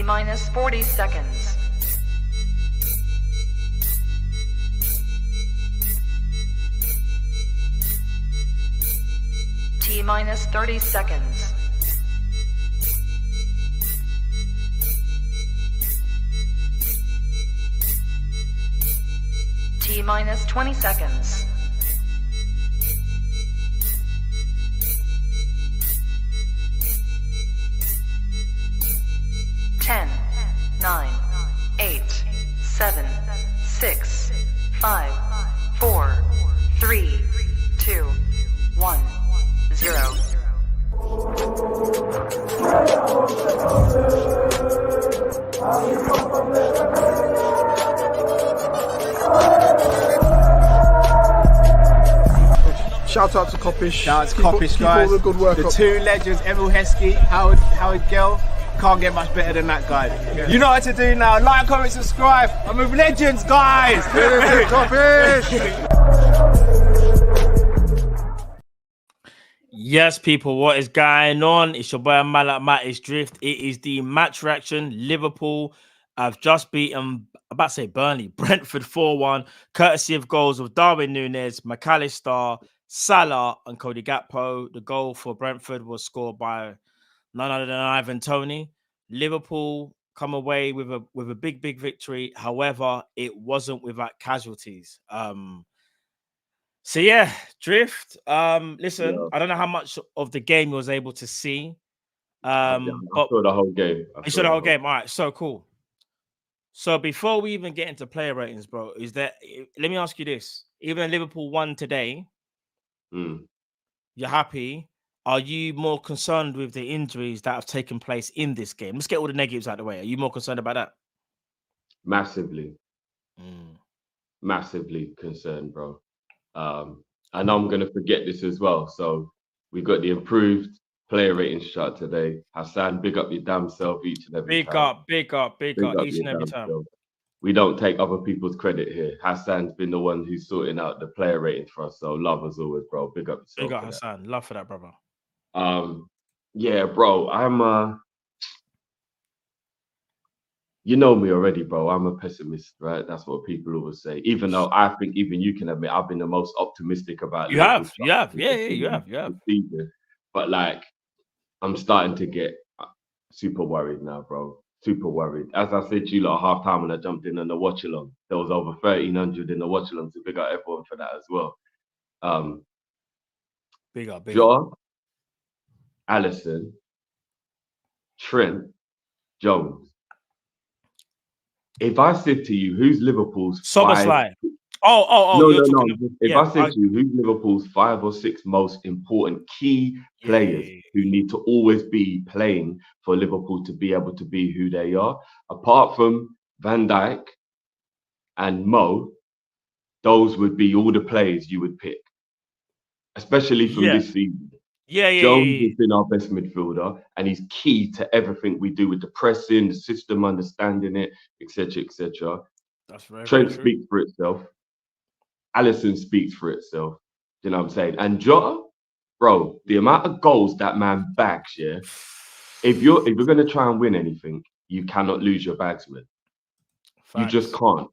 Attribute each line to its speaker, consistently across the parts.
Speaker 1: T-minus 40 seconds. T-minus 30 seconds. T-minus 20 seconds. Ten, 9, 8, 7, 6, 5, 4, 3, 2, 1, 0.
Speaker 2: Shout out to Kop-Ish.
Speaker 3: Shout out to Kopish, guys.
Speaker 2: All the good work
Speaker 3: the
Speaker 2: up.
Speaker 3: two legends, Emil Heskey, Howard Gill. Can't get much better than that guy. Yeah. You know what to do now. Like, comment, subscribe. I'm with legends, guys.
Speaker 2: Kopish.
Speaker 4: Yes, people, what is going on? It's your boy Malak Mattis Drift. It is the match reaction. Liverpool have just beaten, about to say Burnley, Brentford 4-1, courtesy of goals of Darwin Núñez, McAllister, Salah, and Cody Gakpo. The goal for Brentford was scored by none other than Ivan Toney. Liverpool come away with a big victory. However, it wasn't without casualties. So yeah, Drift. Listen,
Speaker 5: Yeah.
Speaker 4: I don't know how much of the game you was able to see.
Speaker 5: I
Speaker 4: But
Speaker 5: saw the whole game.
Speaker 4: you saw the whole game. All right, so cool. So before we even get into player ratings, bro, let me ask you this: even if Liverpool won today, you're happy? Are you more concerned with the injuries that have taken place in this game? Let's get all the negatives out of the way. Are you more concerned about that?
Speaker 5: Massively. Massively concerned, bro. I know I'm going to forget this as well. So we got the improved player rating chart today. Hassan, big up your damn self each and every time.
Speaker 4: Big up each and every time.
Speaker 5: We don't take other people's credit here. Hassan's been the one who's sorting out the player ratings for us. So love as always, bro. Big up yourself.
Speaker 4: Big up Hassan. Love for that, brother.
Speaker 5: Yeah, bro. I'm you know me already, bro. I'm a pessimist, right? That's what people always say. Even though I think even you can admit I've been the most optimistic about
Speaker 4: you have. Yeah, you have.
Speaker 5: But like, I'm starting to get super worried now, bro. Super worried. As I said to you at half time when I jumped in on the watch along, there was over 1,300 in the watch along. So big up everyone for that as well.
Speaker 4: Big up.
Speaker 5: John, Allison, Trent, Jones. If I said to you, who's Liverpool's
Speaker 4: Soberslide.
Speaker 5: No. If I said to you, who's Liverpool's 5 or 6 most important key players who need to always be playing for Liverpool to be able to be who they are, apart from Van Dijk and Mo, those would be all the players you would pick, especially from this season. Jones has been our best midfielder, and he's key to everything we do with the pressing, the system, understanding it, etc., etc.
Speaker 4: That's very
Speaker 5: Trent
Speaker 4: true.
Speaker 5: speaks for itself. Allison speaks for itself. You know what I'm saying? And Jota, bro, the amount of goals that man bags, yeah. If you're gonna try and win anything, you cannot lose your bags, man. You just can't.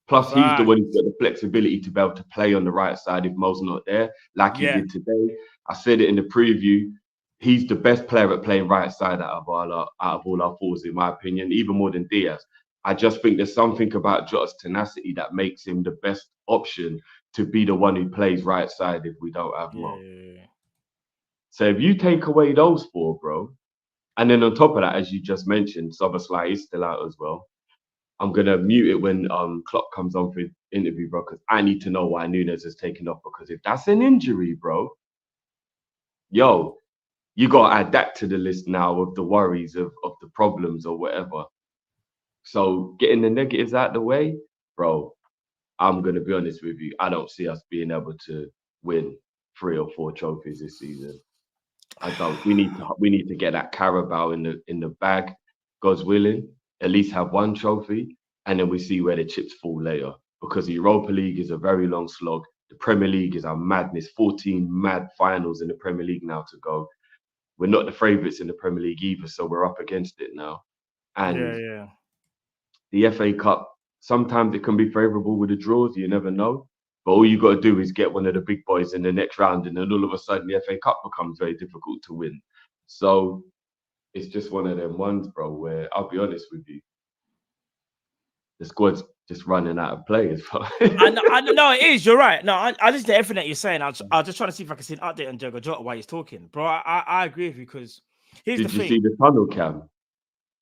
Speaker 5: Plus, he's the one who's got the flexibility to be able to play on the right side if Mo's not there, like he did today. I said it in the preview. He's the best player at playing right side out of all our forwards, in my opinion, even more than Diaz. I just think there's something about Jota's tenacity that makes him the best option to be the one who plays right side if we don't have Mo. So if you take away those 4, bro, and then on top of that, as you just mentioned, Soberslide is still out as well. I'm gonna mute it when Klopp comes on for his interview, bro, because I need to know why Núñez has taken off. Because if that's an injury, bro, yo, you gotta add that to the list now of the worries of the problems or whatever. So getting the negatives out of the way, bro, I'm gonna be honest with you. I don't see us being able to win 3 or 4 trophies this season. I don't. We need to get that Carabao in the bag, God's willing. At least have 1 trophy, and then we see where the chips fall later. Because the Europa League is a very long slog. The Premier League is a madness. 14 mad finals in the Premier League now to go. We're not the favourites in the Premier League either, so we're up against it now. And
Speaker 4: Yeah.
Speaker 5: the FA Cup, sometimes it can be favourable with the draws. You never know. But all you got to do is get one of the big boys in the next round, and then all of a sudden the FA Cup becomes very difficult to win. So it's just one of them ones, bro, where I'll be honest with you, the squad's just running out of players.
Speaker 4: I know it is. You're right. No, I listen to everything that you're saying. I was just trying to see if I can see an update on Diogo Jota while he's talking, bro. I agree with you because here's the
Speaker 5: Did you
Speaker 4: thing.
Speaker 5: see the tunnel cam?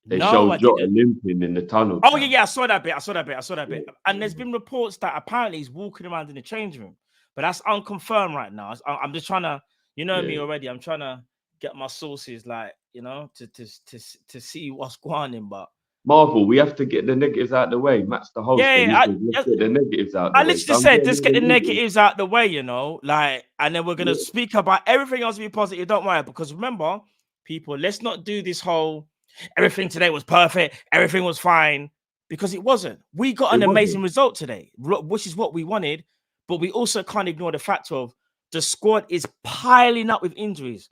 Speaker 5: They
Speaker 4: No, I
Speaker 5: showed Jota
Speaker 4: didn't.
Speaker 5: limping in the tunnel
Speaker 4: Oh
Speaker 5: cam.
Speaker 4: yeah, I saw that bit. And there's been reports that apparently he's walking around in the change room, but that's unconfirmed right now. I'm just trying to, you know me already. I'm trying to get my sources, like to see what's going on. But
Speaker 5: Marvel, we have to get the negatives out of the way. Matt's the host, and he said, let's get the negatives out of the
Speaker 4: I
Speaker 5: way.
Speaker 4: literally just said, let's get the negatives out the way, like, and then we're gonna speak about everything else to be positive. Don't worry, because remember, people, let's not do this whole everything today was perfect, everything was fine, because it wasn't. We got an amazing result today, which is what we wanted, but we also can't ignore the fact of the squad is piling up with injuries,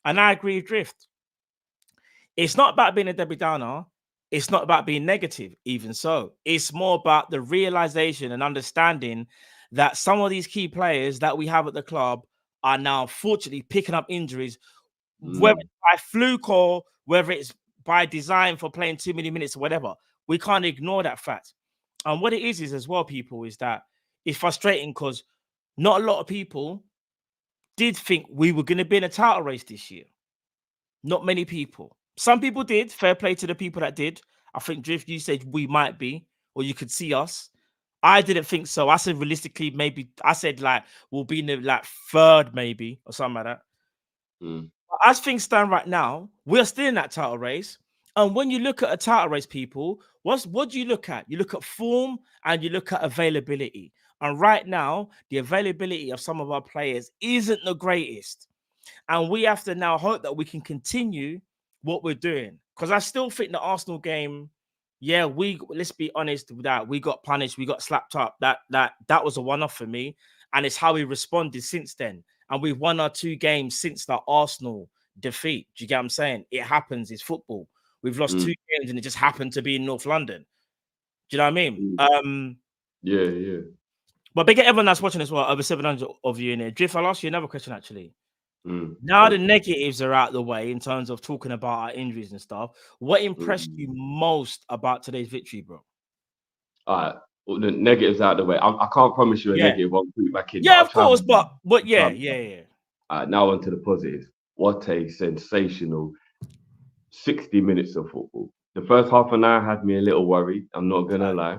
Speaker 4: and I agree with Drift. It's not about being a Debbie Downer. It's not about being negative, even so. It's more about the realization and understanding that some of these key players that we have at the club are now fortunately picking up injuries, whether it's by fluke or whether it's by design for playing too many minutes or whatever. We can't ignore that fact. And what it is as well, people, is that it's frustrating because not a lot of people did think we were going to be in a title race this year. Not many people. Some people did. Fair play to the people that did. I think Drift, you said we might be, or you could see us. I didn't think so. I said realistically, maybe. I said like we'll be in the like third, maybe, or something like that. But as things stand right now, we're still in that title race. And when you look at a title race, people, what do you look at? You look at form and you look at availability. And right now, the availability of some of our players isn't the greatest. And we have to now hope that we can continue what we're doing. Because I still think the Arsenal game, let's be honest with that. We got punished, we got slapped up. That was a one-off for me. And it's how we responded since then. And we've won our 2 games since the Arsenal defeat. Do you get what I'm saying? It happens, it's football. We've lost 2 games and it just happened to be in North London. Do you know what I mean?
Speaker 5: Yeah.
Speaker 4: But big everyone that's watching as well, over 700 of you in there. Drift, I'll ask you another question actually. Now the negatives are out the way in terms of talking about our injuries and stuff. What impressed you most about today's victory, bro?
Speaker 5: All right. Well, the negatives out the way. I can't promise you a negative. I'll put it back in.
Speaker 4: Yeah, of course, but yeah.
Speaker 5: All right, now on to the positives. What a sensational 60 minutes of football. The first half an hour had me a little worried. I'm not gonna lie,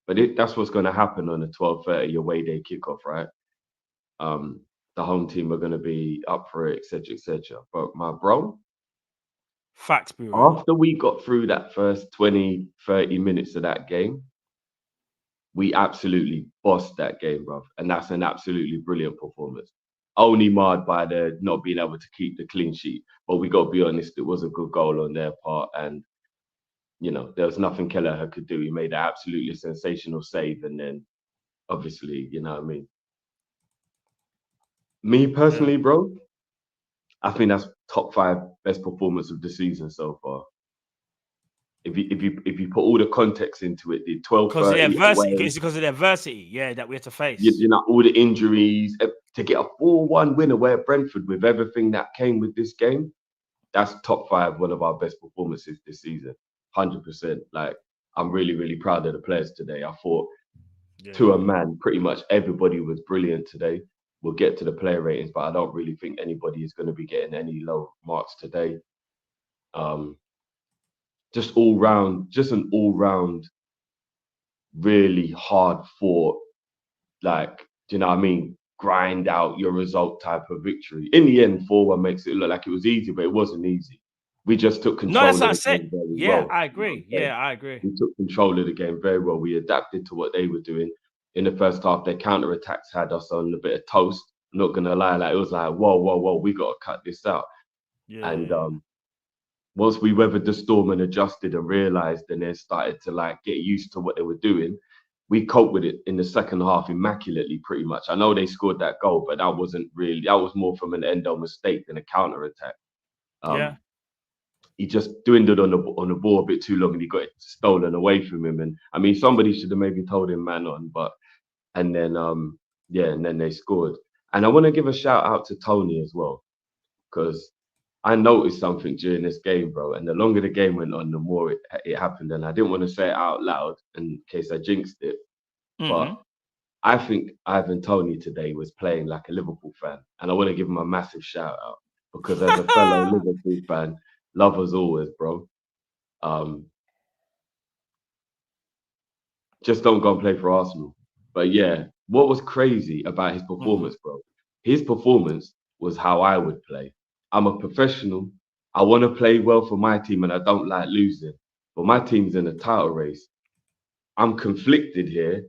Speaker 5: but that's what's gonna happen on the 12:30 away day kickoff, right? The home team are going to be up for it, etc. But my bro,
Speaker 4: facts, bro.
Speaker 5: After we got through that first 20, 30 minutes of that game, we absolutely bossed that game, bro. And that's an absolutely brilliant performance. Only marred by the not being able to keep the clean sheet. But we got to be honest, it was a good goal on their part. And, there was nothing Kelleher could do. He made an absolutely sensational save. And then, obviously, you know what I mean? Me personally, bro, I think that's top 5 best performance of the season so far. If you put all the context into it, the 12
Speaker 4: because of the adversity, it's because of the adversity, that we had to face.
Speaker 5: All the injuries to get a 4-1 win away at Brentford with everything that came with this game. That's top 5, one of our best performances this season, 100%. Like I'm really, really proud of the players today. I thought to a man, pretty much everybody was brilliant today. We'll get to the player ratings, but I don't really think anybody is going to be getting any low marks today. Just an all-round, really hard fought, like, do you know what I mean? Grind out your result type of victory. In the end, 4-1 makes it look like it was easy, but it wasn't easy. We just took control of the game very well.
Speaker 4: I agree. I agree.
Speaker 5: We took control of the game very well. We adapted to what they were doing. In the first half, their counter-attacks had us on a bit of toast. I'm not going to lie, like it was like, whoa, we got to cut this out. Once we weathered the storm and adjusted and realised and then started to like get used to what they were doing, we coped with it in the second half immaculately, pretty much. I know they scored that goal, but that was more from an Endo mistake than a counter-attack. he just dwindled on the ball a bit too long, and he got it stolen away from him. And I mean, somebody should have maybe told him man on, and then they scored. And I want to give a shout out to Tony as well, because I noticed something during this game, bro. And the longer the game went on, the more it happened. And I didn't want to say it out loud in case I jinxed it, but I think Ivan Toney today was playing like a Liverpool fan, and I want to give him a massive shout out because as a fellow Liverpool fan, love as always, bro. Just don't go and play for Arsenal. But yeah, what was crazy about his performance, bro? His performance was how I would play. I'm a professional. I want to play well for my team, and I don't like losing. But my team's in a title race. I'm conflicted here,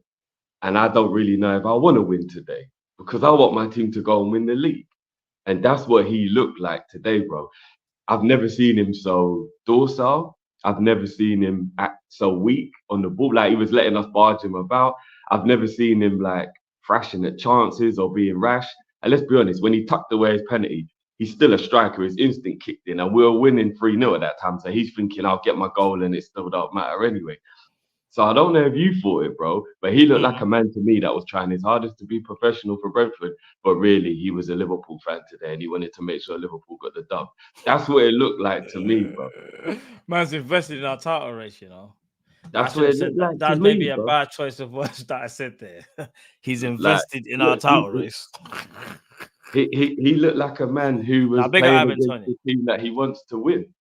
Speaker 5: and I don't really know if I want to win today because I want my team to go and win the league. And that's what he looked like today, bro. I've never seen him so docile. I've never seen him act so weak on the ball. Like he was letting us barge him about. I've never seen him like thrashing at chances or being rash. And let's be honest, when he tucked away his penalty, he's still a striker. His instinct kicked in, and we were winning 3-0 at that time. So he's thinking, I'll get my goal, and it still don't matter anyway. So I don't know if you thought it, bro, but he looked like a man to me that was trying his hardest to be professional for Brentford, but really he was a Liverpool fan today, and he wanted to make sure Liverpool got the dub. That's what it looked like to me, bro.
Speaker 4: Man's invested in our title race, you know.
Speaker 5: That's what it looked like.
Speaker 4: That's
Speaker 5: to
Speaker 4: maybe
Speaker 5: me,
Speaker 4: a
Speaker 5: bro.
Speaker 4: bad choice of words that I said there. He's invested in our title race.
Speaker 5: He looked like a man who was playing against the team that he wants to win.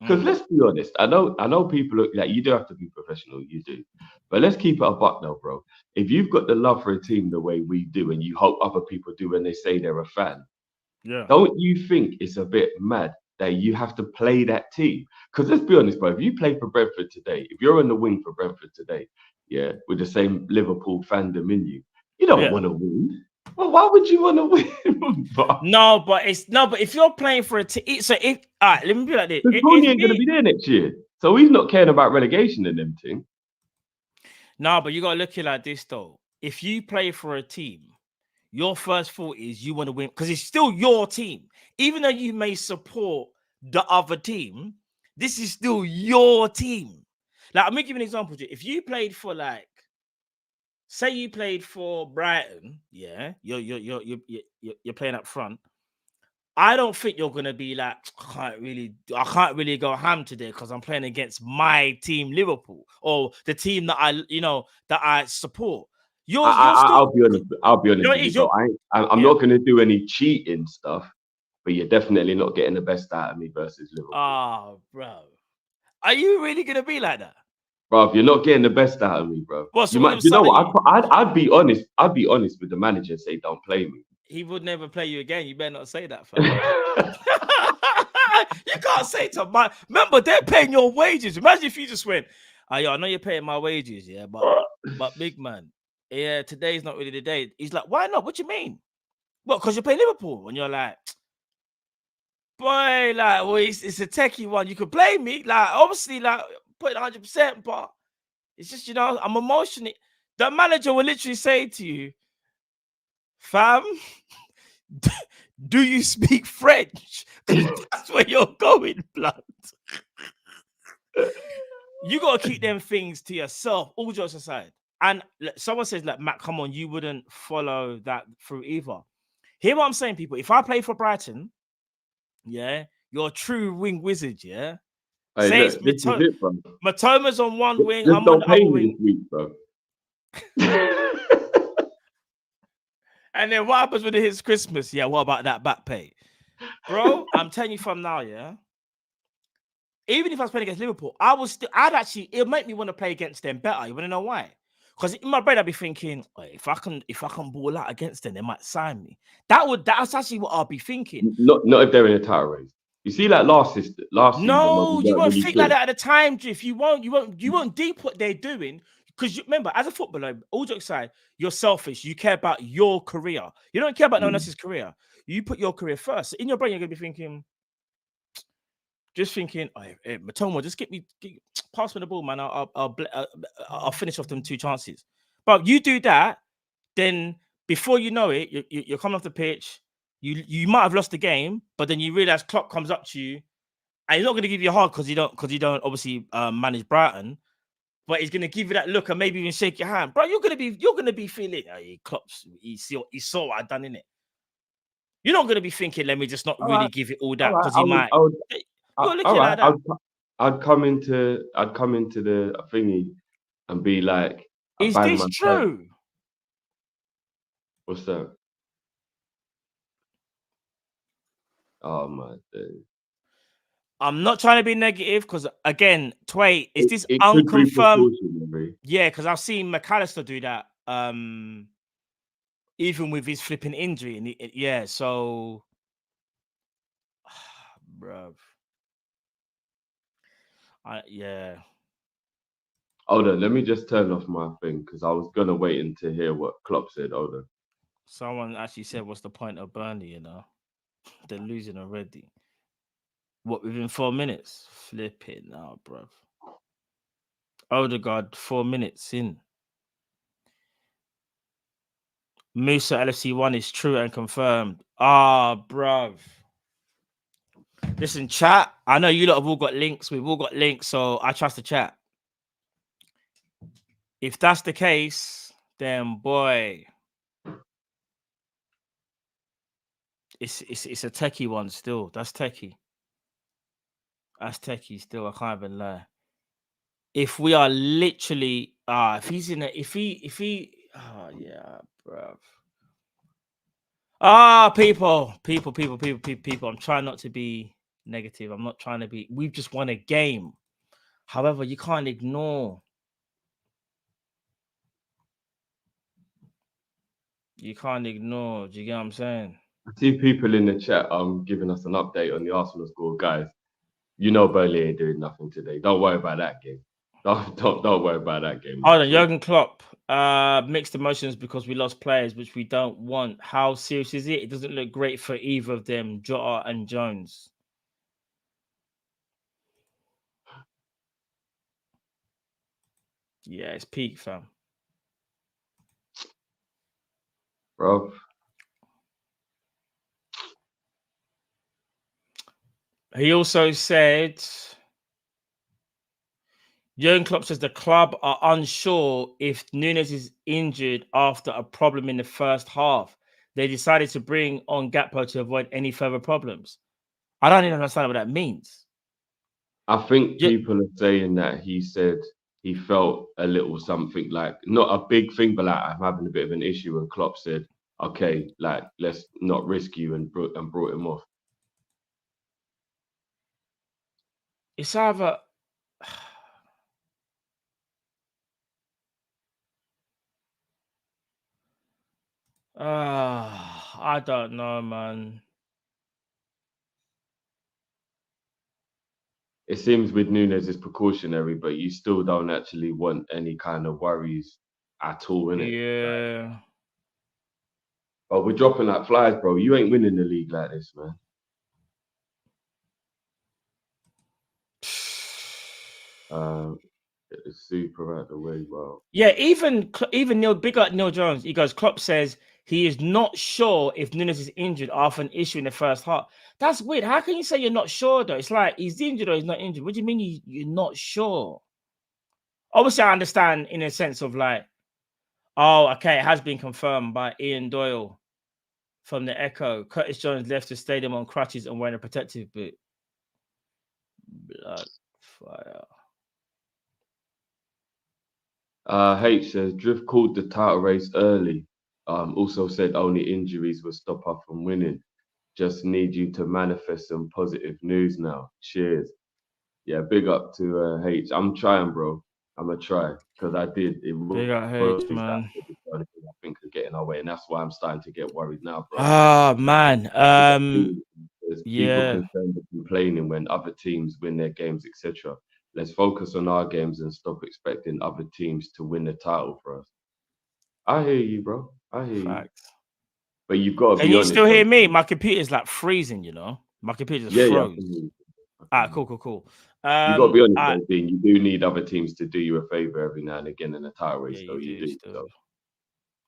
Speaker 5: Because let's be honest, I know people look like you do have to be professional, you do. But let's keep it a buck now, bro. If you've got the love for a team the way we do, and you hope other people do when they say they're a fan, don't you think it's a bit mad that you have to play that team? Because let's be honest, bro, if you play for Brentford today, if you're on the wing for Brentford today, with the same Liverpool fandom in you, you don't want to win. Well, why would you want to win?
Speaker 4: But if you're playing for a team, so if all right, let me be like this.
Speaker 5: Tony ain't gonna be there next year, so he's not caring about relegation and them thing.
Speaker 4: No, but you gotta look at it like this though. If you play for a team, your first thought is you want to win because it's still your team. Even though you may support the other team, this is still your team. Like, I'm gonna give you an example. If you played for say you played for Brighton, you're playing up front. I don't think you're gonna be like, I can't really go ham today because I'm playing against my team, Liverpool, or the team that I support.
Speaker 5: I'll be honest with you. I'm not gonna do any cheating stuff, but you're definitely not getting the best out of me versus Liverpool.
Speaker 4: Oh, bro, are you really gonna be like that?
Speaker 5: Bro, you're not getting the best out of me, bro.
Speaker 4: What,
Speaker 5: you know what? I'd be honest. I'd be honest with the manager and say, "Don't play me."
Speaker 4: He would never play you again. You better not say that, fam. You can't say to my. Remember, they're paying your wages. Imagine if you just went, I know you're paying my wages, but big man, today's not really the day. He's like, why not? What you mean? What? Because you're playing Liverpool, and you're like, boy, like, well, it's a techie one. You could blame me, like, obviously, like. Put it 100%, but it's just, I'm emotional. The manager will literally say to you, fam, do you speak French? That's where you're going, blood. You got to keep them things to yourself, all jokes aside. And someone says, like, Matt, come on, you wouldn't follow that through either. Hear what I'm saying, people. If I play for Brighton, you're a true wing wizard,
Speaker 5: Hey, look, this is it, bro.
Speaker 4: Matoma's on one wing.
Speaker 5: Just
Speaker 4: I'm
Speaker 5: don't
Speaker 4: on the
Speaker 5: pay
Speaker 4: other
Speaker 5: me
Speaker 4: wing.
Speaker 5: this week, bro.
Speaker 4: And then what happens when it hits Christmas? Yeah, what about that back pay? Bro, I'm telling you from now, even if I was playing against Liverpool, it'll make me want to play against them better. You want to know why? Because in my brain, I'd be thinking, if I can ball out against them, they might sign me. That's actually what I'll be thinking.
Speaker 5: Not if they're in a title race. You see, like last season.
Speaker 4: No, you won't think like that at the time, Drift. You won't deep what they're doing. Because remember, as a footballer, all jokes aside, you're selfish. You care about your career. You don't care about no one else's career. You put your career first. In your brain, you're gonna be thinking, hey, Matoma, just pass me the ball, man. I'll finish off them 2 chances. But you do that, then before you know it, you're coming off the pitch. You might have lost the game, but then you realize Klopp comes up to you And he's not going to give you a hug because you don't obviously manage Brighton, but he's going to give you that look and maybe even shake your hand, bro. You're going to be feeling, he Klopp's, he saw what I done in it. You're not going to be thinking, let me just not really give it all that because he might. You're looking like that.
Speaker 5: I'd come into the thingy and be like,
Speaker 4: is this true?
Speaker 5: What's that? Oh my days.
Speaker 4: I'm not trying to be negative because again, Tway, is this unconfirmed? Yeah, because I've seen McAllister do that. Even with his flipping injury, and yeah, so, bruv, yeah.
Speaker 5: Hold on, let me just turn off my thing because I was gonna wait until hear what Klopp said. Hold on.
Speaker 4: Someone actually said, "What's the point of Burnley? You know, they're losing already. What within 4 minutes? Flip it now, bruv. Odegaard 4 minutes in. Musa LFC1 is true and confirmed. Bruv. Listen, chat. I know you lot have all got links. We've all got links, so I trust the chat. If that's the case, then boy, it's a techie one still. That's techie. That's techie still. I can't even lie. If we are literally if he's in a if he yeah, bruv. People. I'm trying not to be negative. I'm not trying to be. We've just won a game. However, you can't ignore. You can't ignore. Do you get what I'm saying?
Speaker 5: I see people in the chat giving us an update on the Arsenal score, guys. You know Burnley ain't doing nothing today. Don't worry about that game. Don't worry about that game.
Speaker 4: Hold on, Jurgen Klopp. Mixed emotions because we lost players which we don't want. How serious is it? It doesn't look great for either of them, Jota and Jones. Yeah, it's peak, fam.
Speaker 5: Bro.
Speaker 4: He also said, Jurgen Klopp says the club are unsure if Nunes is injured after a problem in the first half. They decided to bring on Gakpo to avoid any further problems. I don't even understand what that means.
Speaker 5: I think people are saying that he said he felt a little something like, not a big thing, but like, I'm having a bit of an issue. And Klopp said, okay, like, let's not risk you, and brought him off.
Speaker 4: It's either... I don't know, man.
Speaker 5: It seems with Nunes it's precautionary, but you still don't actually want any kind of worries at all, innit?
Speaker 4: Yeah.
Speaker 5: Like, but we're dropping like flies, bro. You ain't winning the league like this, man. It's super out the way, bro.
Speaker 4: Yeah, even Neil, big up Neil Jones. He goes, Klopp says he is not sure if Nunes is injured after an issue in the first half. That's weird. How can you say you're not sure, though? It's like he's injured or he's not injured. What do you mean you're not sure? Obviously, I understand in a sense of like, oh, okay, it has been confirmed by Ian Doyle from the Echo. Curtis Jones left the stadium on crutches and wearing a protective boot. Blood fire.
Speaker 5: H says Drift called the title race early. Also said only injuries will stop us from winning. Just need you to manifest some positive news now. Cheers. Yeah, big up to H. I'm trying, bro. I'm gonna try because I did. It was
Speaker 4: Big up H, man.
Speaker 5: I think are getting our way, and that's why I'm starting to get worried now, bro.
Speaker 4: Man.
Speaker 5: There's people concerned with complaining when other teams win their games, etc. Let's focus on our games and stop expecting other teams to win the title for us. I hear you, bro. I hear you. But you've got to be honest.
Speaker 4: Can you still hear me? My computer's like freezing, you know? My computer just froze. Cool.
Speaker 5: You got to be honest, Dean. You do need other teams to do you a favor every now and again in a title race, though. You do. So.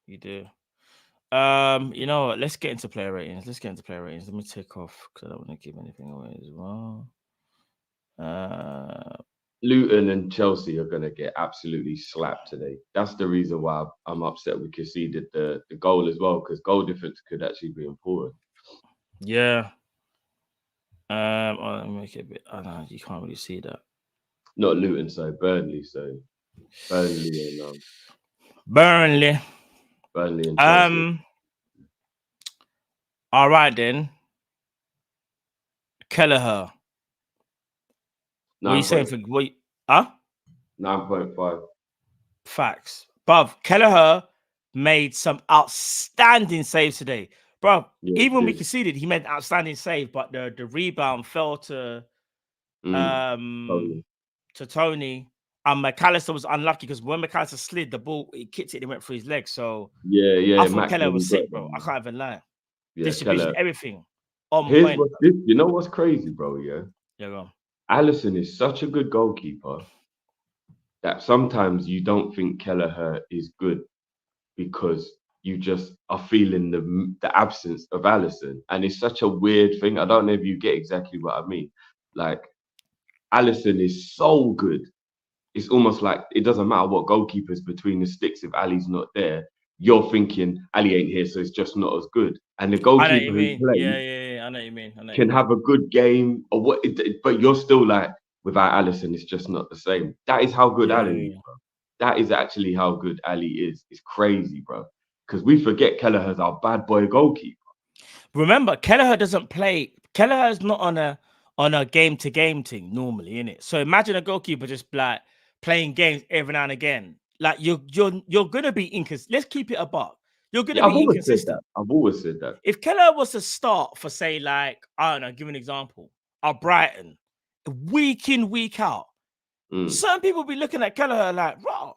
Speaker 4: You do. You know what? Let's get into player ratings. Let me take off because I don't want to give anything away as well.
Speaker 5: Luton and Chelsea are going to get absolutely slapped today. That's the reason why I'm upset we conceded the goal as well, because goal difference could actually be important.
Speaker 4: Yeah. Let me make it a bit. I know you can't really see that.
Speaker 5: Not Luton, so Burnley. So Burnley
Speaker 4: Burnley.
Speaker 5: and Chelsea.
Speaker 4: All right then. Kelleher. What are you saying for what?
Speaker 5: 9.5.
Speaker 4: Facts. Bruv, Kelleher made some outstanding saves today. Bruv,
Speaker 5: Yeah,
Speaker 4: even when we conceded, he made an outstanding save, but the rebound fell to
Speaker 5: Totally.
Speaker 4: Tony. And McAllister was unlucky because when McAllister slid, the ball, it kicked it, and it went through his leg. So
Speaker 5: Yeah.
Speaker 4: I thought
Speaker 5: Max
Speaker 4: Kelleher was sick,
Speaker 5: got
Speaker 4: bro.
Speaker 5: them.
Speaker 4: I can't even lie.
Speaker 5: Yeah,
Speaker 4: Distribution,
Speaker 5: Keller.
Speaker 4: everything on
Speaker 5: Here's
Speaker 4: point.
Speaker 5: what this. You know what's crazy, bro? Yeah.
Speaker 4: Yeah, go on.
Speaker 5: Alisson is such a good goalkeeper that sometimes you don't think Kelleher is good because you just are feeling the absence of Alisson, and it's such a weird thing. I don't know if you get exactly what I mean. Like Alisson is so good. It's almost like it doesn't matter what goalkeeper's between the sticks if Ali's not there. You're thinking Ali ain't here, so it's just not as good. And the
Speaker 4: I know what
Speaker 5: goalkeeper
Speaker 4: you
Speaker 5: who
Speaker 4: mean.
Speaker 5: plays
Speaker 4: Yeah. I know what you mean.
Speaker 5: can have a good game or what, but you're still like without Alisson, it's just not the same. That is how good Ali is, bro. That is actually how good Ali is. It's crazy, bro. Because we forget Kelleher's our bad boy goalkeeper.
Speaker 4: Remember, Kelleher doesn't play. Kelleher is not on a game to game thing normally, in it. So imagine a goalkeeper just like playing games every now and again. Like you're gonna be inconsistent. Let's keep it a buck. You're gonna
Speaker 5: Yeah, I've
Speaker 4: be
Speaker 5: always said that.
Speaker 4: inconsistent.
Speaker 5: I've always said that.
Speaker 4: If Kelleher was to start for say like I don't know, give an example, Brighton, week in week out, some people be looking at Kelleher like, wow,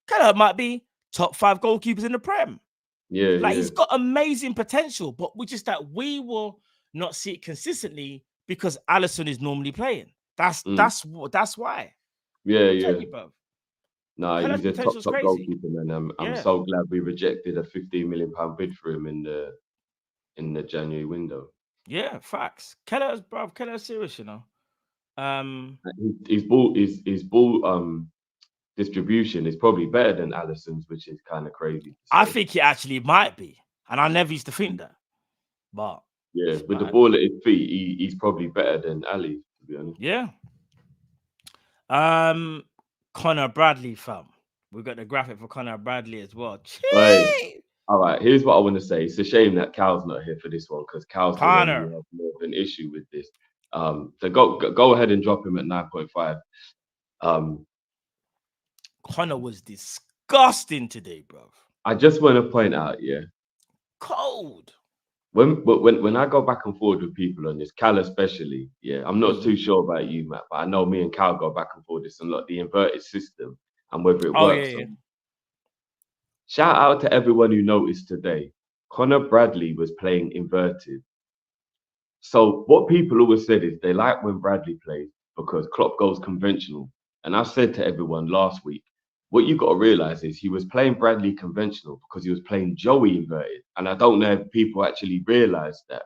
Speaker 4: Kelleher might be top 5 goalkeepers in the Prem.
Speaker 5: Yeah.
Speaker 4: He's got amazing potential, but we just that we will not see it consistently because Alisson is normally playing. That's why.
Speaker 5: Yeah.
Speaker 4: You, bro.
Speaker 5: Nah,
Speaker 4: Kelleher's
Speaker 5: he's a
Speaker 4: potential
Speaker 5: top
Speaker 4: is crazy.
Speaker 5: goalkeeper, man. I'm so glad we rejected a £15 million bid for him in the January window.
Speaker 4: Yeah, facts. Kelleher's serious, you know.
Speaker 5: His ball distribution is probably better than Alisson's, which is kind of crazy.
Speaker 4: I think it actually might be, and I never used to think that. But
Speaker 5: yeah, with the ball at his feet, he's probably better than Ali, to be honest.
Speaker 4: Yeah. Connor Bradley, fam. We've got the graphic for Connor Bradley as well.
Speaker 5: Right. All right, here's what I want to say. It's a shame that Cal's not here for this one because Cal's the one who has more of an issue with this. So go ahead and drop him at 9.5.
Speaker 4: Connor was disgusting today, bro.
Speaker 5: I just want to point out, yeah,
Speaker 4: cold.
Speaker 5: When I go back and forward with people on this, Cal especially, yeah, I'm not too sure about you, Matt, but I know me and Cal go back and forward this a lot. The inverted system and whether it works.
Speaker 4: Yeah.
Speaker 5: Shout out to everyone who noticed today. Connor Bradley was playing inverted. So what people always said is they like when Bradley plays because Klopp goes conventional. And I said to everyone last week, what you got to realize is he was playing Bradley conventional because he was playing Joey inverted. And I don't know if people actually realize that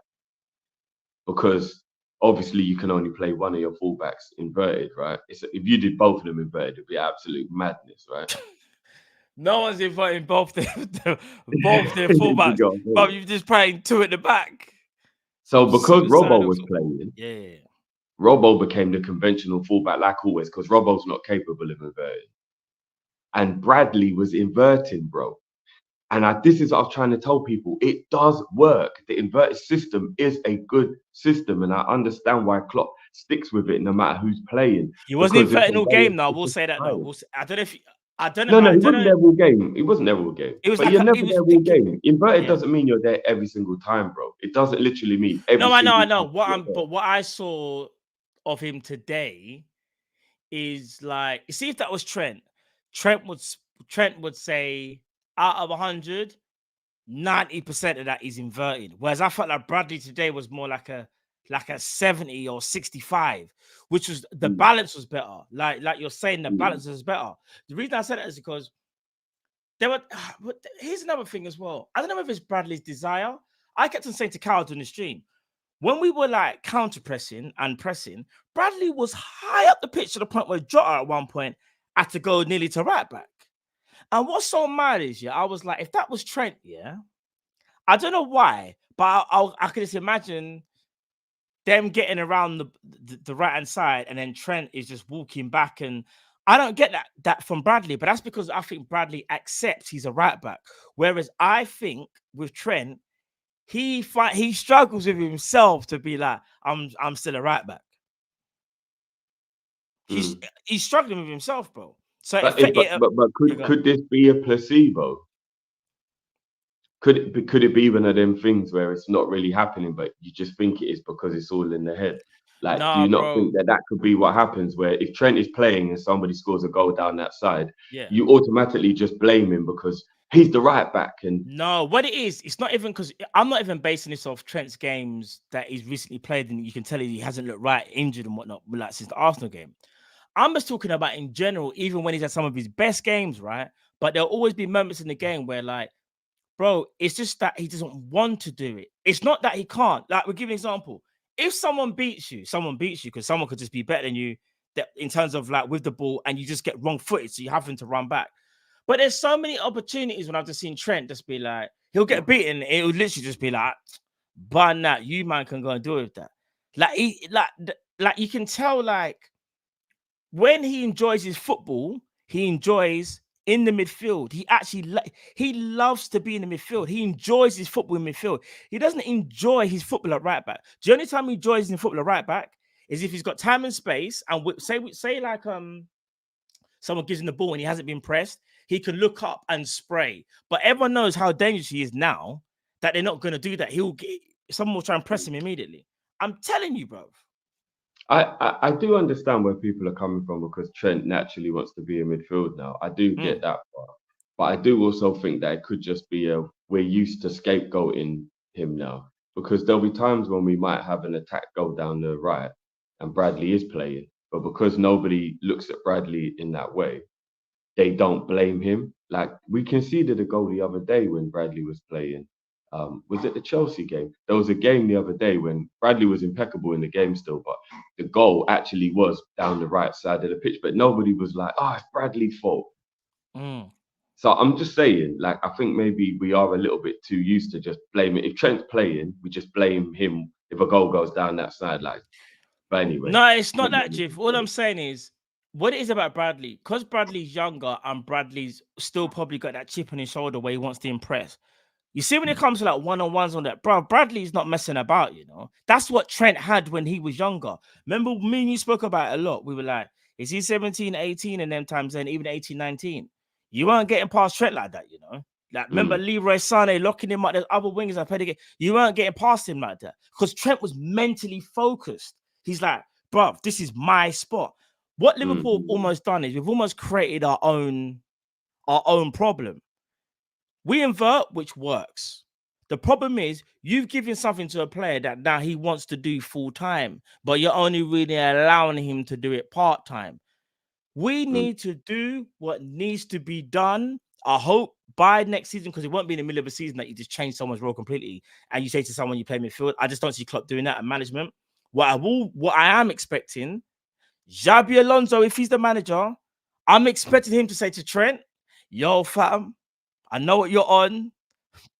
Speaker 5: because obviously you can only play one of your fullbacks inverted, right? If you did both of them inverted, it'd be absolute madness, right?
Speaker 4: No one's inverting both their fullbacks, but you're just playing 2 at the back.
Speaker 5: So because Robbo was playing, Robbo became the conventional fullback like always because Robbo's not capable of inverting. And Bradley was inverting, bro. And this is what I was trying to tell people. It does work. The inverted system is a good system. And I understand why Klopp sticks with it no matter who's playing.
Speaker 4: He wasn't inverting all game now. We'll say that though. I don't know if...
Speaker 5: No, he wasn't there all game. He wasn't there all game. But you're never there all game. Inverted doesn't mean you're there every single time, bro. It doesn't literally mean every single time.
Speaker 4: No, I know. What I saw of him today is like, you see, if that was Trent would say out of 100, 90% of that is inverted. Whereas I felt like Bradley today was more like a 70 or 65, which was the balance was better. Like you're saying, the balance is better. The reason I said that is because here's another thing as well. I don't know if it's Bradley's desire. I kept on saying to Carl during the stream, when we were like counter pressing and pressing, Bradley was high up the pitch to the point where Jota at one point had to go nearly to right back. And what's so mad is, I was like, if that was Trent, I don't know why, but I could just imagine them getting around the right hand side, and then Trent is just walking back, and I don't get that from Bradley, but that's because I think Bradley accepts he's a right back, whereas I think with Trent, he struggles with himself to be like, I'm still a right back. He's struggling with himself, bro. So,
Speaker 5: but could this be a placebo? Could it be one of them things where it's not really happening, but you just think it is because it's all in the head? Like, do you not think that could be what happens? Where if Trent is playing and somebody scores a goal down that side, you automatically just blame him because he's the right back. And
Speaker 4: no, what it is, it's not even because I'm not even basing this off Trent's games that he's recently played, and you can tell he hasn't looked right, injured and whatnot, like since the Arsenal game. I'm just talking about in general, even when he's had some of his best games, right? But there'll always be moments in the game where, like, bro, it's just that he doesn't want to do it. It's not that he can't. Like, we'll give an example. If someone beats you because someone could just be better than you in terms of like with the ball, and you just get wrong footed, so you have to run back. But there's so many opportunities when I've just seen Trent just be like, he'll get beaten. It will literally just be like, but that you man can go and do it with that. Like you can tell, like when he enjoys his football, he enjoys in the midfield. He actually he loves to be in the midfield. He enjoys his football in midfield. He doesn't enjoy his football at right back. The only time he enjoys his football at right back is if he's got time and space, and say like someone gives him the ball and he hasn't been pressed, he can look up and spray. But everyone knows how dangerous he is now that they're not going to do that. Someone will try and press him immediately. I'm telling you, bro.
Speaker 5: I do understand where people are coming from because Trent naturally wants to be in midfield now. I do get that part. But I do also think that it could just be we're used to scapegoating him now, because there'll be times when we might have an attack go down the right and Bradley is playing. But because nobody looks at Bradley in that way, they don't blame him. Like, we conceded a goal the other day when Bradley was playing. Was it the Chelsea game? There was a game the other day when Bradley was impeccable in the game still, but the goal actually was down the right side of the pitch. But nobody was like, oh, it's Bradley's fault. So I'm just saying, like, I think maybe we are a little bit too used to just blaming. If Trent's playing, we just blame him if a goal goes down that side. Like, but anyway.
Speaker 4: No, it's not that, Jiff. All I'm saying is, what it is about Bradley, because Bradley's younger and Bradley's still probably got that chip on his shoulder where he wants to impress. You see, when it comes to like one-on-ones on that, bro, Bradley's not messing about, That's what Trent had when he was younger. Remember, me and you spoke about it a lot. We were like, is he 17, 18 and them times then, even 18, 19? You weren't getting past Trent like that, Like, remember Leroy Sané locking him up, there's other wingers I played again. You weren't getting past him like that because Trent was mentally focused. He's like, bro, this is my spot. What Liverpool have almost done is we've almost created our own problem. We invert, which works. The problem is you've given something to a player that now he wants to do full time, but you're only really allowing him to do it part time. We need to do what needs to be done. I hope by next season, because it won't be in the middle of a season that you just change someone's role completely and you say to someone you play midfield. I just don't see Klopp doing that at management. What I am expecting, Xabi Alonso, if he's the manager, I'm expecting him to say to Trent, yo, fam, I know what you're on.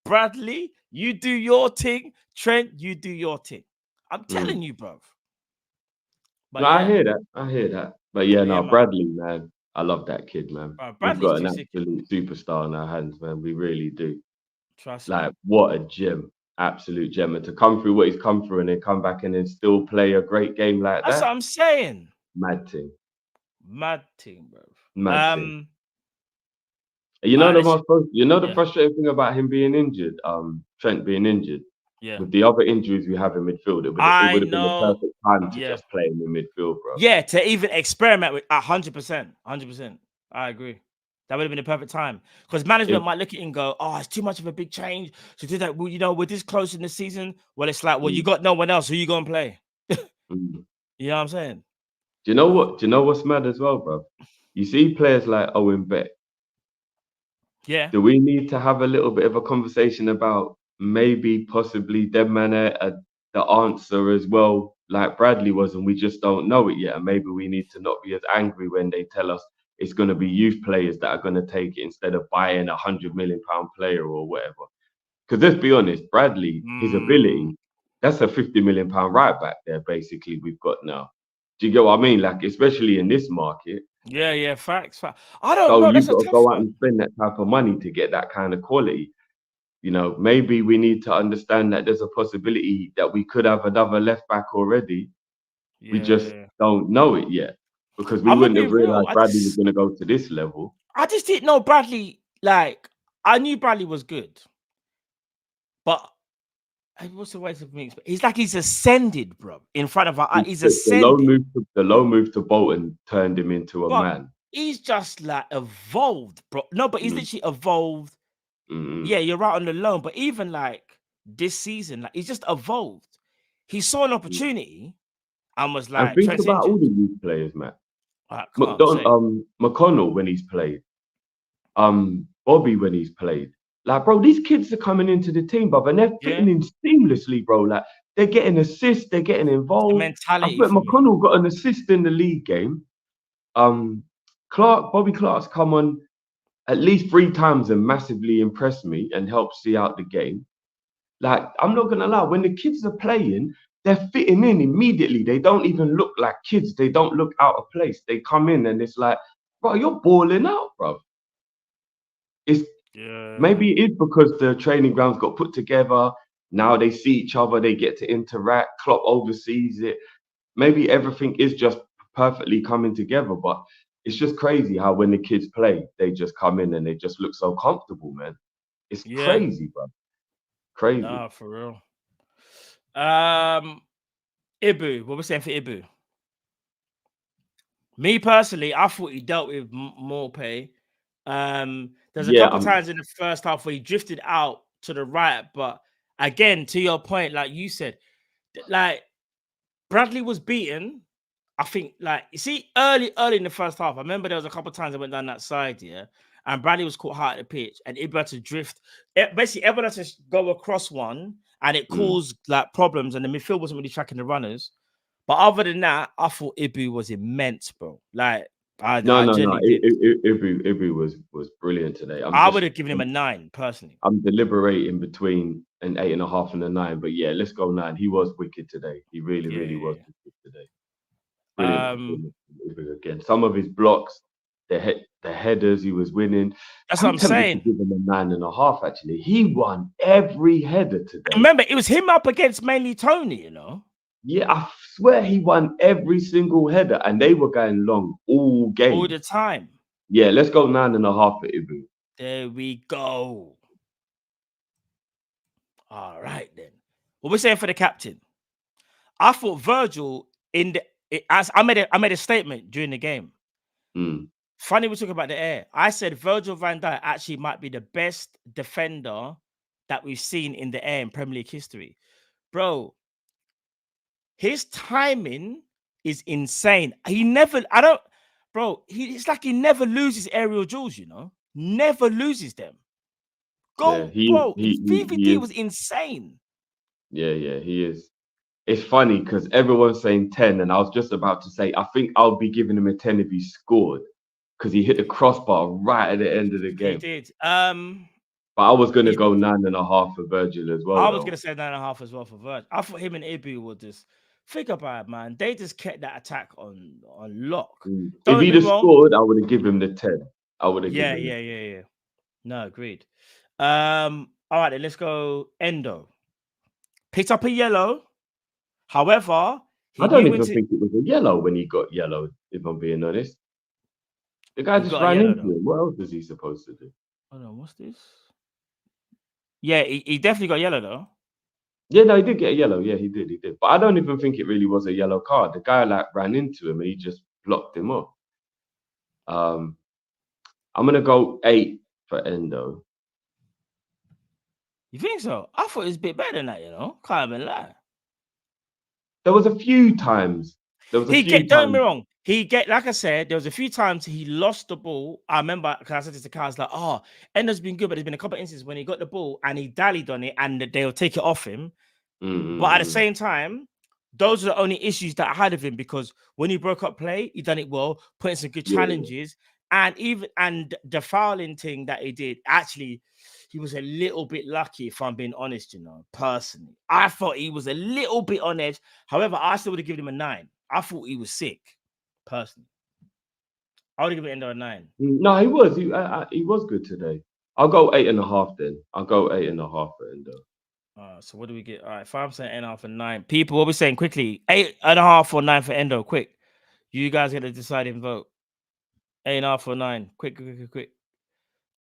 Speaker 4: Bradley, you do your thing. Trent, you do your thing. I'm telling you, bro.
Speaker 5: But I hear that. But Bradley, man, I love that kid, man. We've got an absolute superstar in our hands, man. We really do.
Speaker 4: Trust me.
Speaker 5: Like, what a gem. Absolute gem. And to come through what he's come through and then come back and then still play a great game like
Speaker 4: That's
Speaker 5: that.
Speaker 4: what I'm saying.
Speaker 5: Mad thing, bro.
Speaker 4: Mad thing.
Speaker 5: You know the frustrating thing about him being injured, Trent being injured. Yeah. With the other injuries we have in midfield, it would have been the perfect time to just play him in midfield, bro.
Speaker 4: Yeah, to even experiment with 100%. I agree. That would have been the perfect time. Because management might look at it and go, oh, it's too much of a big change to do that. Well, we're this close in the season. Well, it's like, well, you got no one else. Who you going to play? You know what I'm saying?
Speaker 5: Do you know what? Do you know what's mad as well, bro? You see players like Owen Beck.
Speaker 4: Yeah.
Speaker 5: Do we need to have a little bit of a conversation about maybe possibly them man the answer as well, like Bradley was, and we just don't know it yet. And maybe we need to not be as angry when they tell us it's going to be youth players that are going to take it instead of buying £100 million player or whatever. Because let's be honest, Bradley, his ability, that's a £50 million right back there, basically, we've got now. Do you get what I mean? Like, especially in this market.
Speaker 4: Yeah, facts. I don't
Speaker 5: So
Speaker 4: know.
Speaker 5: you've
Speaker 4: That's a
Speaker 5: got to
Speaker 4: tough
Speaker 5: go out
Speaker 4: one.
Speaker 5: and spend that type of money to get that kind of quality. You know, maybe we need to understand that there's a possibility that we could have another left back already. We just
Speaker 4: Yeah.
Speaker 5: don't know it yet because we
Speaker 4: I'm gonna
Speaker 5: wouldn't
Speaker 4: be
Speaker 5: have
Speaker 4: real.
Speaker 5: realized Bradley was going to go to this level.
Speaker 4: I just didn't know Bradley. Like, I knew Bradley was good, but what's the way to me? He's like he's ascended, bro, in front of our eyes. He's ascended.
Speaker 5: The low move to Bolton turned him into a
Speaker 4: But
Speaker 5: man.
Speaker 4: he's just like evolved, bro. No, but he's literally evolved. Yeah, you're right on the loan, but even like this season, like he's just evolved. He saw an opportunity and was
Speaker 5: And
Speaker 4: like,
Speaker 5: think
Speaker 4: Trent's
Speaker 5: about all
Speaker 4: injured.
Speaker 5: the youth players, Matt.
Speaker 4: I can't say.
Speaker 5: McConnell when he's played, Bobby when he's played. Like, bro, these kids are coming into the team, bro, and they're fitting in seamlessly, bro. Like, they're getting assists, they're getting
Speaker 4: The
Speaker 5: involved. I
Speaker 4: mentality
Speaker 5: bet
Speaker 4: for me.
Speaker 5: McConnell got an assist in the league game. Bobby Clark's come on at least 3 times and massively impressed me and helped see out the game. Like, I'm not gonna lie, when the kids are playing, they're fitting in immediately. They don't even look like kids. They don't look out of place. They come in and it's like, bro, you're balling out, bro. It's maybe it is because the training grounds got put together. Now they see each other, they get to interact. Klopp oversees it. Maybe everything is just perfectly coming together, but it's just crazy how when the kids play, they just come in and they just look so comfortable, man. It's crazy, bro. Crazy.
Speaker 4: Nah, for real. Ibu, what we're saying for Ibu? Me personally, I thought he dealt with more pay. There's a couple times in the first half where he drifted out to the right, but again, to your point, like you said, like Bradley was beaten. I think, like, you see, early in the first half, I remember there was a couple times I went down that side, and Bradley was caught hard at the pitch, and Ibu had to drift. Basically, everyone had to go across one, and it caused like problems, and the midfield wasn't really tracking the runners. But other than that, I thought Ibu was immense, bro. Like, I genuinely did.
Speaker 5: Ibu was brilliant today.
Speaker 4: I would have given him a 9 personally.
Speaker 5: I'm deliberating between an 8.5 and a 9, but yeah, let's go 9. He was wicked today. He really was wicked today. Brilliant again. Some of his blocks, the headers he was winning.
Speaker 4: That's what I'm saying.
Speaker 5: To give him a 9.5. Actually, he won every header today.
Speaker 4: Remember, it was him up against mainly Tony. You know.
Speaker 5: Yeah, I swear he won every single header, and they were going long all game,
Speaker 4: all the time.
Speaker 5: Yeah, let's go 9.5 for Ibu.
Speaker 4: There we go. All right then. What we're saying for the captain? I thought Virgil I made a statement during the game. Funny we're talking about the air. I said Virgil van Dijk actually might be the best defender that we've seen in the air in Premier League history. Bro, his timing is insane. It's like he never loses aerial duels, you know? Never loses them. His VVD was insane.
Speaker 5: Yeah, he is. It's funny because everyone's saying 10, and I was just about to say, I think I'll be giving him a 10 if he scored, because he hit the crossbar right at the end of the game.
Speaker 4: He did.
Speaker 5: But I was going to go 9.5 for Virgil as well.
Speaker 4: I was going to say 9.5 as well for Virgil. I thought him and Ibu would just think about it, man. They just kept that attack on lock.
Speaker 5: If he'd have scored, I would have given him the 10. I would have given him.
Speaker 4: Yeah. No, agreed. All right, then let's go Endo. Picked up a yellow. However,
Speaker 5: I don't even think it was a yellow when he got yellow, if I'm being honest. The guy just ran into him. What else was he supposed to do?
Speaker 4: Hold on, what's this? Yeah, he definitely got yellow though.
Speaker 5: Yeah, no, he did get a yellow. Yeah, he did. But I don't even think it really was a yellow card. The guy like ran into him and he just blocked him off. I'm gonna go 8 for Endo.
Speaker 4: You think so? I thought it was a bit better than that, you know. Can't even lie.
Speaker 5: There was a few times.
Speaker 4: Don't get me wrong. Like I said, there was a few times he lost the ball. I remember because I said this to Kyle, I was like, Endo's been good, but there's been a couple of instances when he got the ball and he dallied on it and they'll take it off him. But at the same time, those are the only issues that I had with him, because when he broke up play, he done it well, put in some good challenges, and the fouling thing that he did, actually, he was a little bit lucky, if I'm being honest, personally. I thought he was a little bit on edge. However, I still would have given him a 9. I thought he was sick, personally. I would have given Endo a 9.
Speaker 5: No, he was. He was good today. I'll go 8.5 then. I'll go 8.5 for Endo.
Speaker 4: So what do we get? All right, 5% 8.5 and 9. People, what we saying quickly? 8.5 or 9 for Endo. Quick. You guys get to decide and vote. 8.5 or 9. Quick.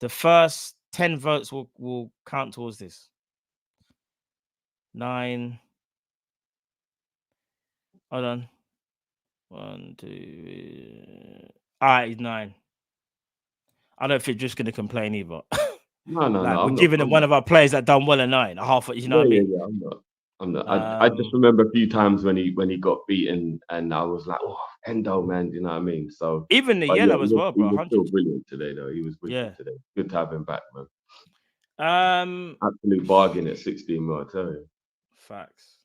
Speaker 4: The first 10 votes will count towards this. 9. Hold on. 1, 2. All right, he's 9. I don't think just gonna complain either.
Speaker 5: No.
Speaker 4: We're giving him one of our players that done well a 9. A half. You know what I mean?
Speaker 5: Yeah. I'm not. I just remember a few times when he got beaten, and I was like, oh, Endo, man. You know what I mean? So
Speaker 4: even the yellow as well, bro.
Speaker 5: He was still brilliant today, though. He was brilliant today. Good to have him back, man. Absolute bargain at 16 mil, I tell you.
Speaker 4: Facts.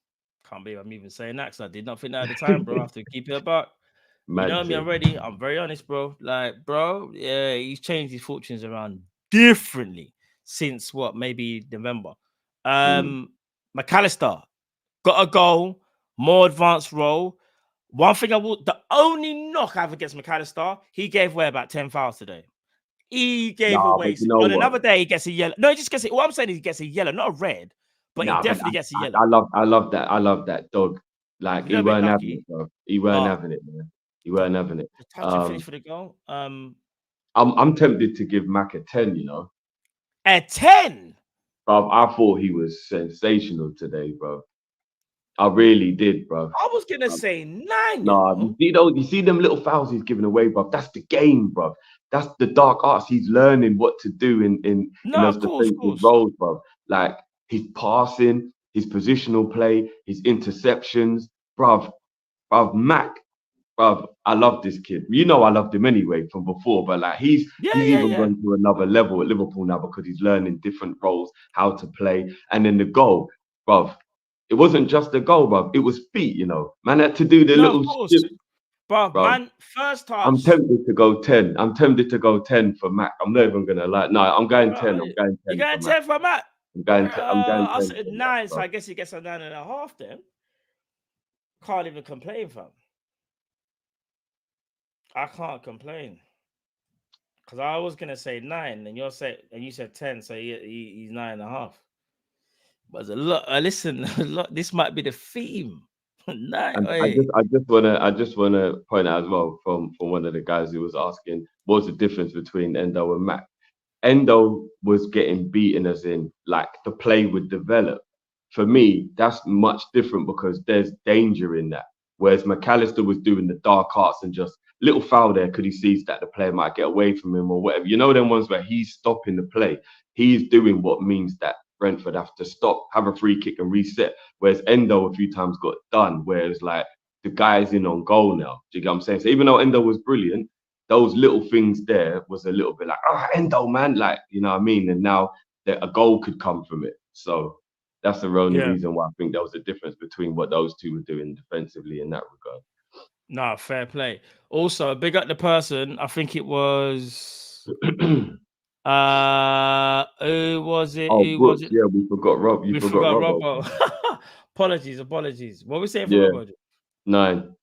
Speaker 4: Can't believe I'm even saying that, because I did not think that at the time, bro. I have to keep it about. You know me already. I'm very honest, bro. Yeah, he's changed his fortunes around differently since maybe November. McAllister got a goal, more advanced role. One thing the only knock I have against McAllister, he gave away about 10 fouls today. He gave away. On another day, he gets a yellow. No, he just gets it. What I'm saying is he gets a yellow, not a red, but he definitely gets a yellow.
Speaker 5: I love that dog. Like, he weren't having it, bro. He weren't having it, man. He weren't having it.
Speaker 4: The touch and finish for the goal.
Speaker 5: I'm tempted to give Mac a 10,
Speaker 4: A 10?
Speaker 5: Bro, I thought he was sensational today, bro. I really did, bro.
Speaker 4: I was gonna say 9.
Speaker 5: You see them little fouls he's giving away, bro. That's the game, bro. That's the dark arts. He's learning what to do in those defensive roles, bro. Like, his passing, his positional play, his interceptions, bro. Mac, bro. I love this kid. I loved him anyway from before, but like he's even gone to another level at Liverpool now, because he's learning different roles, how to play, and then the goal, bro. It wasn't just a goal, bro. It was feet, Man had to do the little shit.
Speaker 4: Bro, man, first touch.
Speaker 5: I'm tempted to go 10. I'm tempted to go 10 for Mac. I'm not even gonna lie. No, I'm going 10. I'm going 10.
Speaker 4: You're going 10 for Mac?
Speaker 5: I'm going 10.
Speaker 4: I said 9, so I guess he gets a 9.5 then. Can't even complain, fam. I can't complain. Because I was gonna say 9, and you said 10, so he's 9.5. But there's a lot. Listen, this might be the theme.
Speaker 5: I just wanna point out as well from one of the guys who was asking what's the difference between Endo and Mac. Endo was getting beaten, as in like the play would develop. For me, that's much different, because there's danger in that. Whereas McAllister was doing the dark arts and just little foul there because he sees that the player might get away from him or whatever. Them ones where he's stopping the play. He's doing what means that Brentford have to stop, have a free kick and reset. Whereas Endo a few times got done, whereas like the guy's in on goal now. Do you get what I'm saying? So even though Endo was brilliant, those little things there was a little bit like, Endo, man, like, you know what I mean? And now a goal could come from it. So that's the only reason why I think there was a difference between what those two were doing defensively in that regard.
Speaker 4: No, fair play. Also, big up the person. I think it was. Who was it?
Speaker 5: Was it? Yeah, we forgot Rob. We forgot
Speaker 4: Robbo. Apologies. What are we saying for Robbo?
Speaker 5: 9.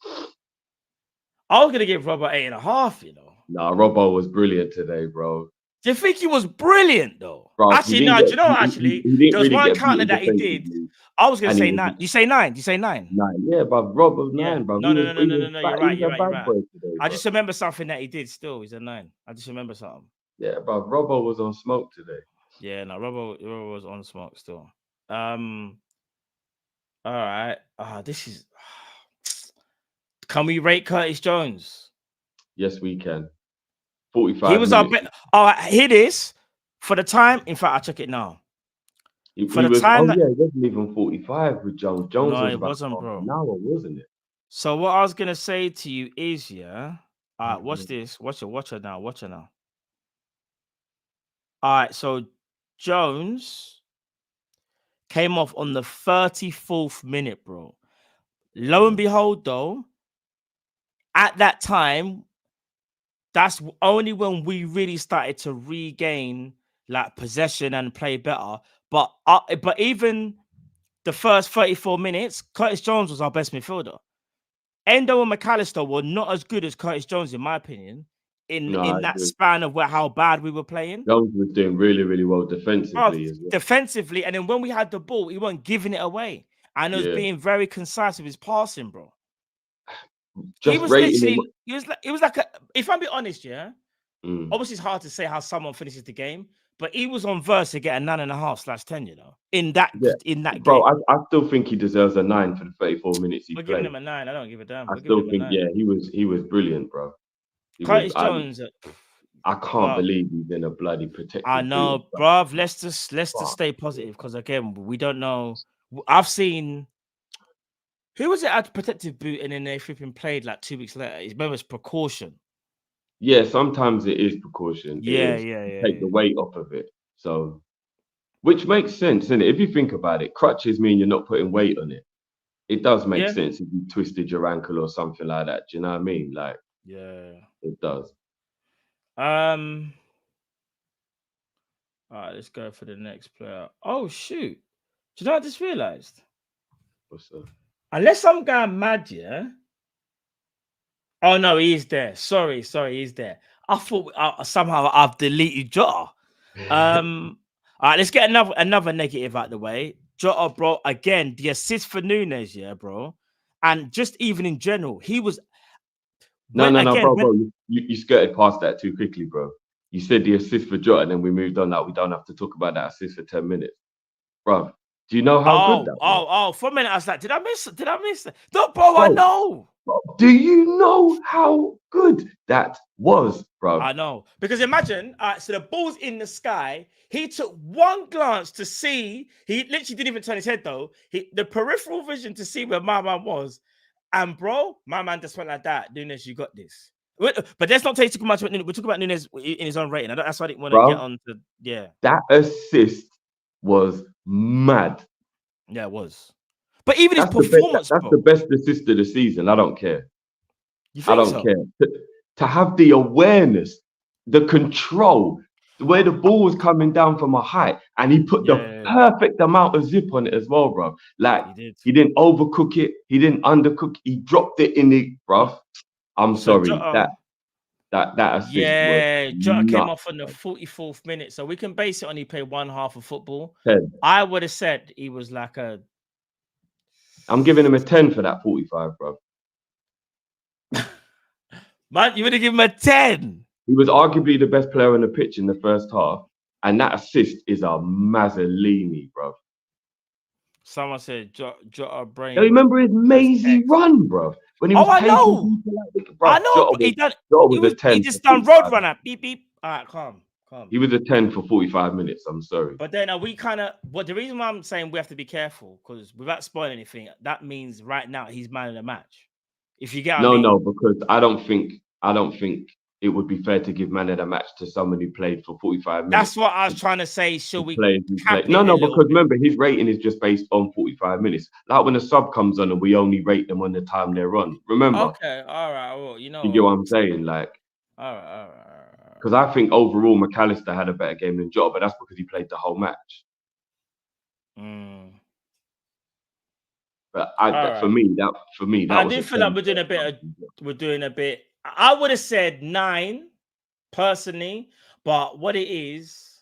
Speaker 4: I was gonna give Robbo 8.5.
Speaker 5: Nah, Robbo was brilliant today, bro.
Speaker 4: Do you think he was brilliant though?
Speaker 5: Bro,
Speaker 4: actually, no. There was one counter that he did. I was gonna say 9. You say 9? You say 9?
Speaker 5: 9. Yeah, but Rob was 9, bro.
Speaker 4: No. You're right. Today, I just remember something that he did. Still, he's a 9. I just remember something.
Speaker 5: Yeah, but Robbo was on smoke today.
Speaker 4: Yeah, no, Robbo was on smoke still. All right. This is. Can we rate Curtis Jones?
Speaker 5: Yes, we can. 45.
Speaker 4: He was our best. All right, here it is. For the time, in fact, I'll check it now.
Speaker 5: He wasn't even 45 with Jones. Jones was
Speaker 4: it wasn't, bro.
Speaker 5: An hour, wasn't it?
Speaker 4: So what I was gonna say to you is, all right, watch this. Watch her now. All right, so Jones came off on the 34th minute, bro. Lo and behold, though, at that time, that's only when we really started to regain like possession and play better. But even the first 34 minutes, Curtis Jones was our best midfielder. Endo and McAllister were not as good as Curtis Jones, in my opinion, in that span of how bad we were playing.
Speaker 5: Jones was doing really, really well defensively as well.
Speaker 4: Defensively, and then when we had the ball, he wasn't giving it away. And he was being very concise with his passing, bro.
Speaker 5: Just
Speaker 4: he was like if I'm being honest, obviously it's hard to say how someone finishes the game, but he was on verse to get a 9.5/10, you know, in that game.
Speaker 5: Bro, I still think he deserves a 9 for the 34 minutes he
Speaker 4: We're
Speaker 5: played.
Speaker 4: giving him a 9. I don't give a damn.
Speaker 5: I still think, he was brilliant, bro.
Speaker 4: Curtis Jones.
Speaker 5: I can't believe he's in a bloody protected.
Speaker 4: I know, bro. Let's just stay positive, because again, we don't know. I've seen who was it at protective boot, and then they flipping played like 2 weeks later. His was precaution.
Speaker 5: Yeah, sometimes it is precaution. Take the weight off of it. So, which makes sense, isn't it? If you think about it, crutches mean you're not putting weight on it. It does make sense if you twisted your ankle or something like that. Do you know what I mean? Like, it does.
Speaker 4: All right, let's go for the next player. Oh shoot! Do you know what I just realized?
Speaker 5: What's up?
Speaker 4: Unless I'm going mad, Oh no, he's there. Sorry, he's there. I thought somehow I've deleted Jota. All right, let's get another negative out the way. Jota, bro. Again, the assist for Nunes, bro, and just even in general, he was.
Speaker 5: Bro. You skirted past that too quickly, bro. You said the assist for Jota, and then we moved on. Like, we don't have to talk about that assist for 10 minutes, bro. Do you know how good that was?
Speaker 4: For a minute I was like, did I miss it? No, bro, I know.
Speaker 5: Bro, do you know how good that was, bro?
Speaker 4: I know. Because imagine, so the ball's in the sky. He took one glance to see. He literally didn't even turn his head, though. The peripheral vision to see where my man was. And, bro, my man just went like that. Nunes, you got this. But let's not take too much about Nunes. We're talking about Nunes in his own rating. That's why I didn't want to get on to,
Speaker 5: That assist was mad.
Speaker 4: Yeah, it was. But even his performance,
Speaker 5: that's the best assist of the season. I don't care.
Speaker 4: I
Speaker 5: don't care. To have the awareness, the control, where the ball was coming down from a height, and he put the perfect amount of zip on it as well, bro. Like, he didn't overcook it, he didn't undercook it, he dropped it in it, bro. I'm sorry. That assist was
Speaker 4: Jota came
Speaker 5: nuts,
Speaker 4: off on the 44th minute, so we can base it on he played one half of football.
Speaker 5: 10.
Speaker 4: I would have said he was like a.
Speaker 5: I'm giving him a 10 for that 45, bro.
Speaker 4: Man, you would have given him a 10.
Speaker 5: He was arguably the best player on the pitch in the first half, and that assist is a Mazzolini, bro.
Speaker 4: Someone said Jota brain.
Speaker 5: You remember his mazy run, bro? When he was
Speaker 4: I know. I know. He just done road runner. Beep beep. All right, calm.
Speaker 5: He was a 10 for 45 minutes. I'm sorry.
Speaker 4: But then we kind of. But the reason why I'm saying we have to be careful, because without spoiling anything, that means right now he's man of the match. If you get
Speaker 5: no, because I don't think it would be fair to give man of the match to someone who played for 45 minutes.
Speaker 4: That's what I was trying to say. Should we?
Speaker 5: No, because remember, his rating is just based on 45 minutes. Like when a sub comes on and we only rate them on the time they're on. Remember?
Speaker 4: Okay, all right. Well, you
Speaker 5: get what I'm saying? Like,
Speaker 4: all right.
Speaker 5: Because I think overall McAllister had a better game than Jota, but that's because he played the whole match. But for me,
Speaker 4: I do feel like we're doing a bit. I would have said 9 personally, but what it is,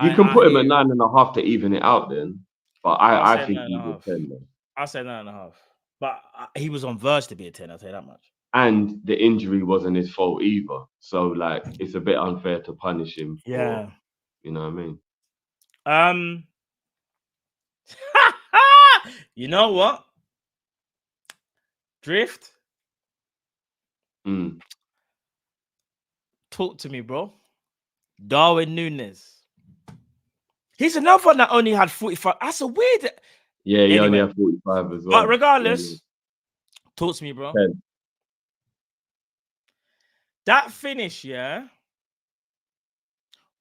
Speaker 5: you can put him at 9.5 to even it out. Then, but I think he's a 10. Then.
Speaker 4: I said 9.5, but he was on verge to be a 10. I'll tell you that much.
Speaker 5: And the injury wasn't his fault either, so like it's a bit unfair to punish him. For, you know what I mean?
Speaker 4: You know what? Drift. Talk to me, bro. Darwin Nunes. He's another one that only had 45. That's a weird.
Speaker 5: Yeah, he only had 45 as well.
Speaker 4: But regardless, talk to me, bro.
Speaker 5: 10.
Speaker 4: That finish,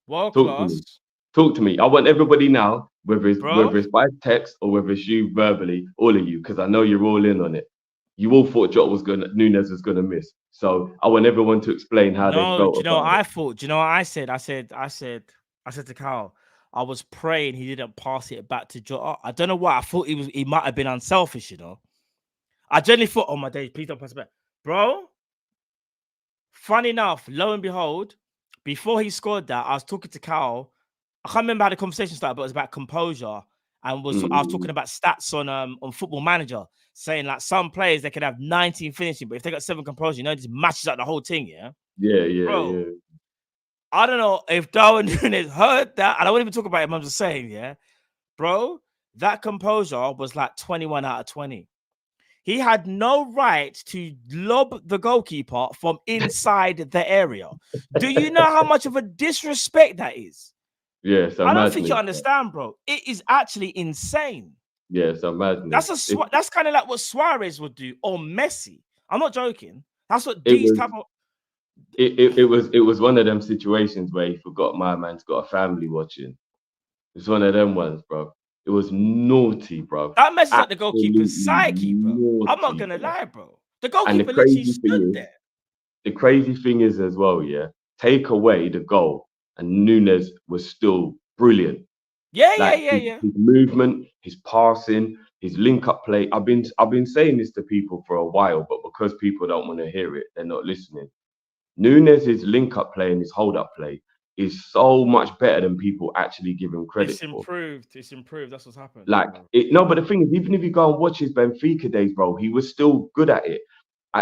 Speaker 4: world class.
Speaker 5: Talk to me. I want everybody now. whether it's by text or whether it's you verbally, all of you, because I know you're all in on it. You all thought Nunes was gonna miss. So I want everyone to explain how they
Speaker 4: No, do
Speaker 5: felt
Speaker 4: you know what
Speaker 5: about it.
Speaker 4: I thought? Do you know what I said? I said to Carl, I was praying he didn't pass it back to Jota. I don't know why. I thought he might have been unselfish, you know. I genuinely thought, oh my days, please don't pass it back. Bro, funny enough, lo and behold, before he scored that, I was talking to Carl. I can't remember how the conversation started, but it was about composure. And I was talking about stats on Football Manager, saying like some players they could have 19 finishing, but if they got 7 composure, you know, it just matches up the whole thing, yeah.
Speaker 5: Yeah.
Speaker 4: Bro, I don't know if Darwin Núñez heard that, and I won't even talk about him. I'm just saying, yeah, bro, that composure was like 21 out of 20. He had no right to lob the goalkeeper from inside the area. Do you know how much of a disrespect that is?
Speaker 5: Yeah, so
Speaker 4: I don't think you
Speaker 5: madness.
Speaker 4: understand, bro. It is actually insane.
Speaker 5: Yeah, so madness.
Speaker 4: That's kind of like what Suarez would do or Messi. I'm not joking. That's what
Speaker 5: It
Speaker 4: these
Speaker 5: was
Speaker 4: type of
Speaker 5: it was one of them situations where he forgot my man's got a family watching. It's one of them ones, bro. It was naughty, bro.
Speaker 4: that messes up the
Speaker 5: Absolutely
Speaker 4: goalkeeper's psyche, bro. I'm not
Speaker 5: naughty,
Speaker 4: gonna
Speaker 5: bro.
Speaker 4: lie, bro. The
Speaker 5: And
Speaker 4: goalkeeper literally stood there.
Speaker 5: the crazy thing is as well, yeah. Take away the goal, and Nunes was still brilliant.
Speaker 4: Yeah.
Speaker 5: Like his movement, his passing, his link-up play. I've been saying this to people for a while, but because people don't want to hear it, they're not listening. Nunes' link-up play and his hold-up play is so much better than people actually give him credit
Speaker 4: It's
Speaker 5: for.
Speaker 4: improved. It's improved. That's what's happened.
Speaker 5: Like no, but the thing is, even if you go and watch his Benfica days, bro, he was still good at it.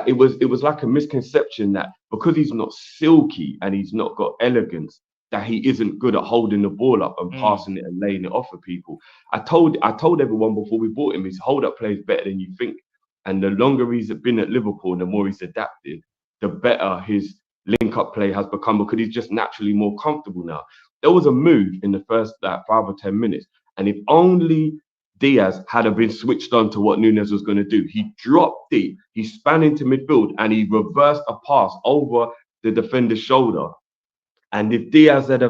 Speaker 5: It was like a misconception that because he's not silky and he's not got elegance, that he isn't good at holding the ball up and passing it and laying it off for people. I told everyone before we bought him, his hold-up play is better than you think. And the longer he's been at Liverpool, and the more he's adapted, the better his link-up play has become because he's just naturally more comfortable now. There was a move in the first 5 or 10 minutes, and if only Diaz had been switched on to what Nunes was going to do. He dropped deep, he span into midfield, and he reversed a pass over the defender's shoulder. And if Diaz had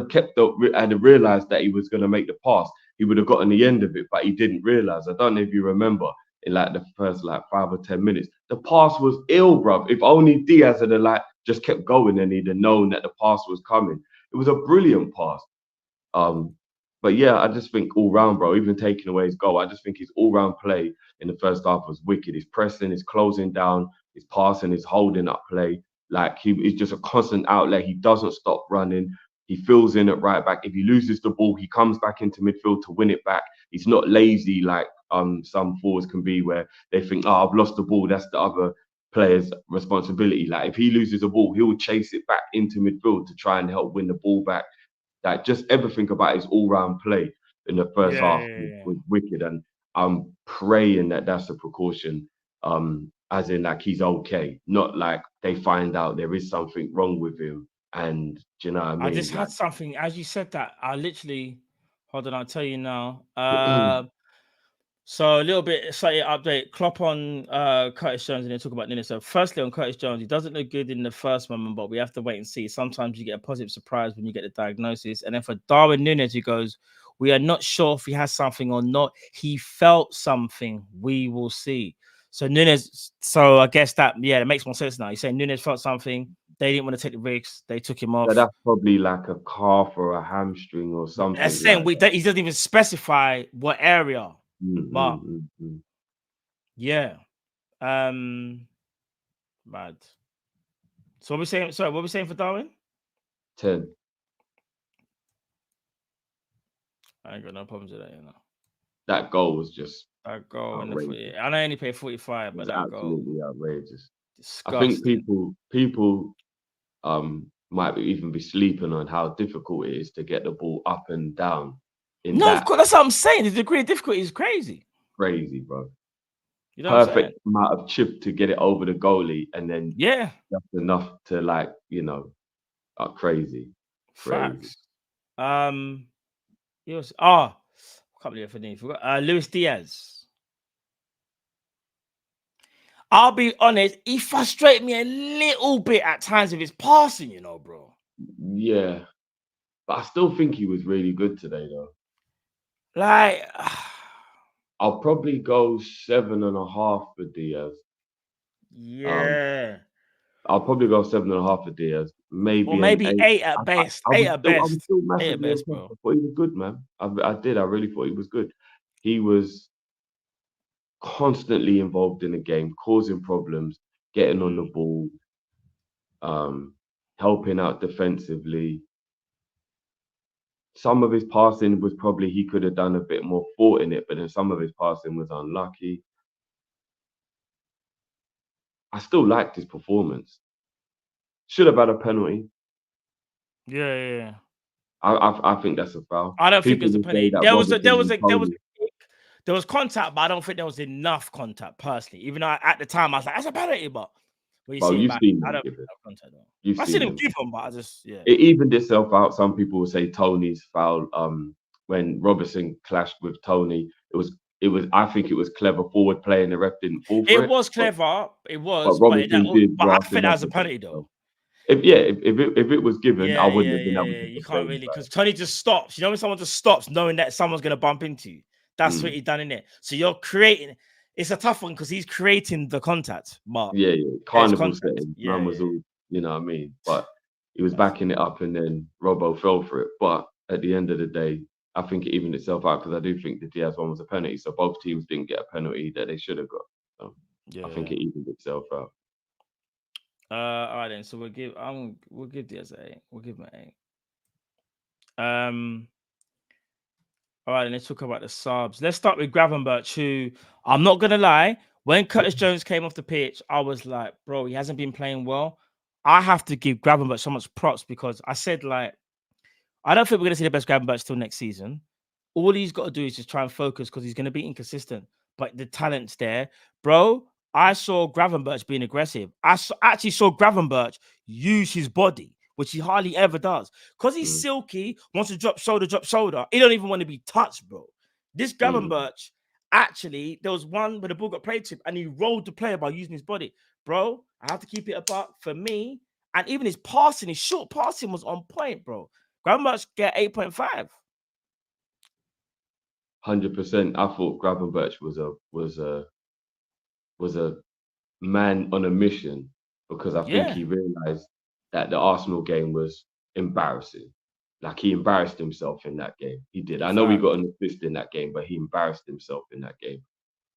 Speaker 5: realized that he was going to make the pass, he would have gotten the end of it, but he didn't realize. I don't know if you remember in like the first 5 or 10 minutes, the pass was ill, bruv. If only Diaz had just kept going and he'd have known that the pass was coming. It was a brilliant pass. But yeah, I just think all round, bro, even taking away his goal, I just think his all round play in the first half was wicked. His pressing, his closing down, his passing, his holding up play. Like he's just a constant outlet. He doesn't stop running. He fills in at right back. If he loses the ball, he comes back into midfield to win it back. He's not lazy like some forwards can be, where they think, oh, I've lost the ball, that's the other player's responsibility. Like if he loses the ball, he'll chase it back into midfield to try and help win the ball back. Like just everything about his all-round play in the first half was wicked, and I'm praying that that's a precaution, as in like he's okay, not like they find out there is something wrong with him. And do you know what I mean?
Speaker 4: I just had something as you said that. I literally hold on. I'll tell you now. So a little bit slightly update. Klopp on Curtis Jones, and they talk about Nunes. So firstly on Curtis Jones, he doesn't look good in the first moment, but we have to wait and see. Sometimes you get a positive surprise when you get the diagnosis. And then for Darwin Núñez, he goes, we are not sure if he has something or not. He felt something. We will see. So Núñez, so I guess that, yeah, it makes more sense now. You're saying Núñez felt something. They didn't want to take the risks. They took him off.
Speaker 5: So that's probably like a calf or a hamstring or something.
Speaker 4: That's saying he doesn't even specify what area. But yeah, mad. So what we saying? Sorry, what we saying for Darwin?
Speaker 5: 10.
Speaker 4: I ain't got no problems with that, you know.
Speaker 5: That goal was just
Speaker 4: that goal in the I know I only paid 45, but that
Speaker 5: absolutely
Speaker 4: goal
Speaker 5: outrageous.
Speaker 4: Disgusting.
Speaker 5: I think people might even be sleeping on how difficult it is to get the ball up and down.
Speaker 4: Of course, that's what I'm saying. The degree of difficulty is crazy.
Speaker 5: Crazy, bro.
Speaker 4: You know
Speaker 5: perfect amount of chip to get it over the goalie, and then just enough to crazy.
Speaker 4: Facts. He was I can't believe I forgot. Luis Diaz. I'll be honest, he frustrated me a little bit at times with his passing, you know, bro.
Speaker 5: Yeah. But I still think he was really good today, though.
Speaker 4: Like,
Speaker 5: I'll probably go 7.5 for Diaz.
Speaker 4: yeah.
Speaker 5: I'll probably go 7.5 for Diaz.
Speaker 4: Or
Speaker 5: Maybe an
Speaker 4: maybe
Speaker 5: 8.
Speaker 4: 8 at best.
Speaker 5: I
Speaker 4: 8
Speaker 5: was
Speaker 4: at
Speaker 5: still, I was
Speaker 4: best.
Speaker 5: still
Speaker 4: 8 at
Speaker 5: massively
Speaker 4: best,
Speaker 5: impressed.
Speaker 4: bro.
Speaker 5: I thought he was good, man. I did. I really thought he was good. He was constantly involved in the game, causing problems, getting on the ball, helping out defensively. Some of his passing was probably he could have done a bit more thought in it, but then some of his passing was unlucky. I still liked his performance. Should have had a penalty.
Speaker 4: Yeah.
Speaker 5: I think that's a foul.
Speaker 4: I don't think
Speaker 5: People
Speaker 4: there's a
Speaker 5: will say
Speaker 4: penalty.
Speaker 5: that
Speaker 4: There was
Speaker 5: Robertson and
Speaker 4: a
Speaker 5: Tony.
Speaker 4: kick. There was contact, but I don't think there was enough contact personally. Even though at the time I was like, that's a penalty, but when you
Speaker 5: Well,
Speaker 4: see it
Speaker 5: you've
Speaker 4: back,
Speaker 5: seen
Speaker 4: I
Speaker 5: them
Speaker 4: don't
Speaker 5: give
Speaker 4: think
Speaker 5: it.
Speaker 4: enough contact though.
Speaker 5: You've
Speaker 4: I see
Speaker 5: seen
Speaker 4: them
Speaker 5: them.
Speaker 4: give them, but I just
Speaker 5: It evened itself out. Some people will say Tony's foul. When Robertson clashed with Tony, it was. I think it was clever forward play, and the ref didn't fall for
Speaker 4: It
Speaker 5: it.
Speaker 4: was clever. It
Speaker 5: But
Speaker 4: was,
Speaker 5: Robertson did
Speaker 4: but I
Speaker 5: draft
Speaker 4: think
Speaker 5: him
Speaker 4: that
Speaker 5: up
Speaker 4: was a
Speaker 5: a bit.
Speaker 4: penalty
Speaker 5: So
Speaker 4: though.
Speaker 5: if it was given, I wouldn't have been able to
Speaker 4: You can't
Speaker 5: complain.
Speaker 4: really because Tony just stops. You know when someone just stops, knowing that someone's gonna bump into you. That's what
Speaker 5: Mm.
Speaker 4: he's done in it. So you're creating. It's a tough one because he's creating the contact, but
Speaker 5: Yeah.
Speaker 4: there's
Speaker 5: Carnival
Speaker 4: contact.
Speaker 5: setting.
Speaker 4: Yeah.
Speaker 5: Man was all, you know what I mean? But he was
Speaker 4: That's
Speaker 5: backing it up and then Robbo fell for it. But at the end of the day, I think it evened itself out because I do think the Diaz one was a penalty. So both teams didn't get a penalty that they should have got. So I think
Speaker 4: yeah.
Speaker 5: it evened itself out.
Speaker 4: All right then. So we'll give Diaz an 8. We'll give him an 8. All right, then let's talk about the subs. Let's start with Gravenberch, who I'm not gonna lie, when Curtis Jones came off the pitch, I was like, bro, he hasn't been playing well. I have to give Gravenberch so much props because I said, like, I don't think we're gonna see the best Gravenberch till next season. All he's got to do is just try and focus because he's gonna be inconsistent. But the talent's there, bro. I saw Gravenberch being aggressive. Actually saw Gravenberch use his body, which he hardly ever does. Because he's
Speaker 5: Mm,
Speaker 4: silky, wants to drop shoulder. He don't even want to be touched, bro. This
Speaker 5: mm.
Speaker 4: Gravenberch, actually, there was one where the ball got played to him and he rolled the player by using his body. Bro, I have to keep it apart for me. And even his passing, his short passing was on point, bro. Gravenberch get 8.5.
Speaker 5: 100%. I thought Gravenberch was a man on a mission because I think
Speaker 4: Yeah.
Speaker 5: he realized that the Arsenal game was embarrassing. Like he embarrassed himself in that game. He did. I know we got an assist in that game, but he embarrassed himself in that game.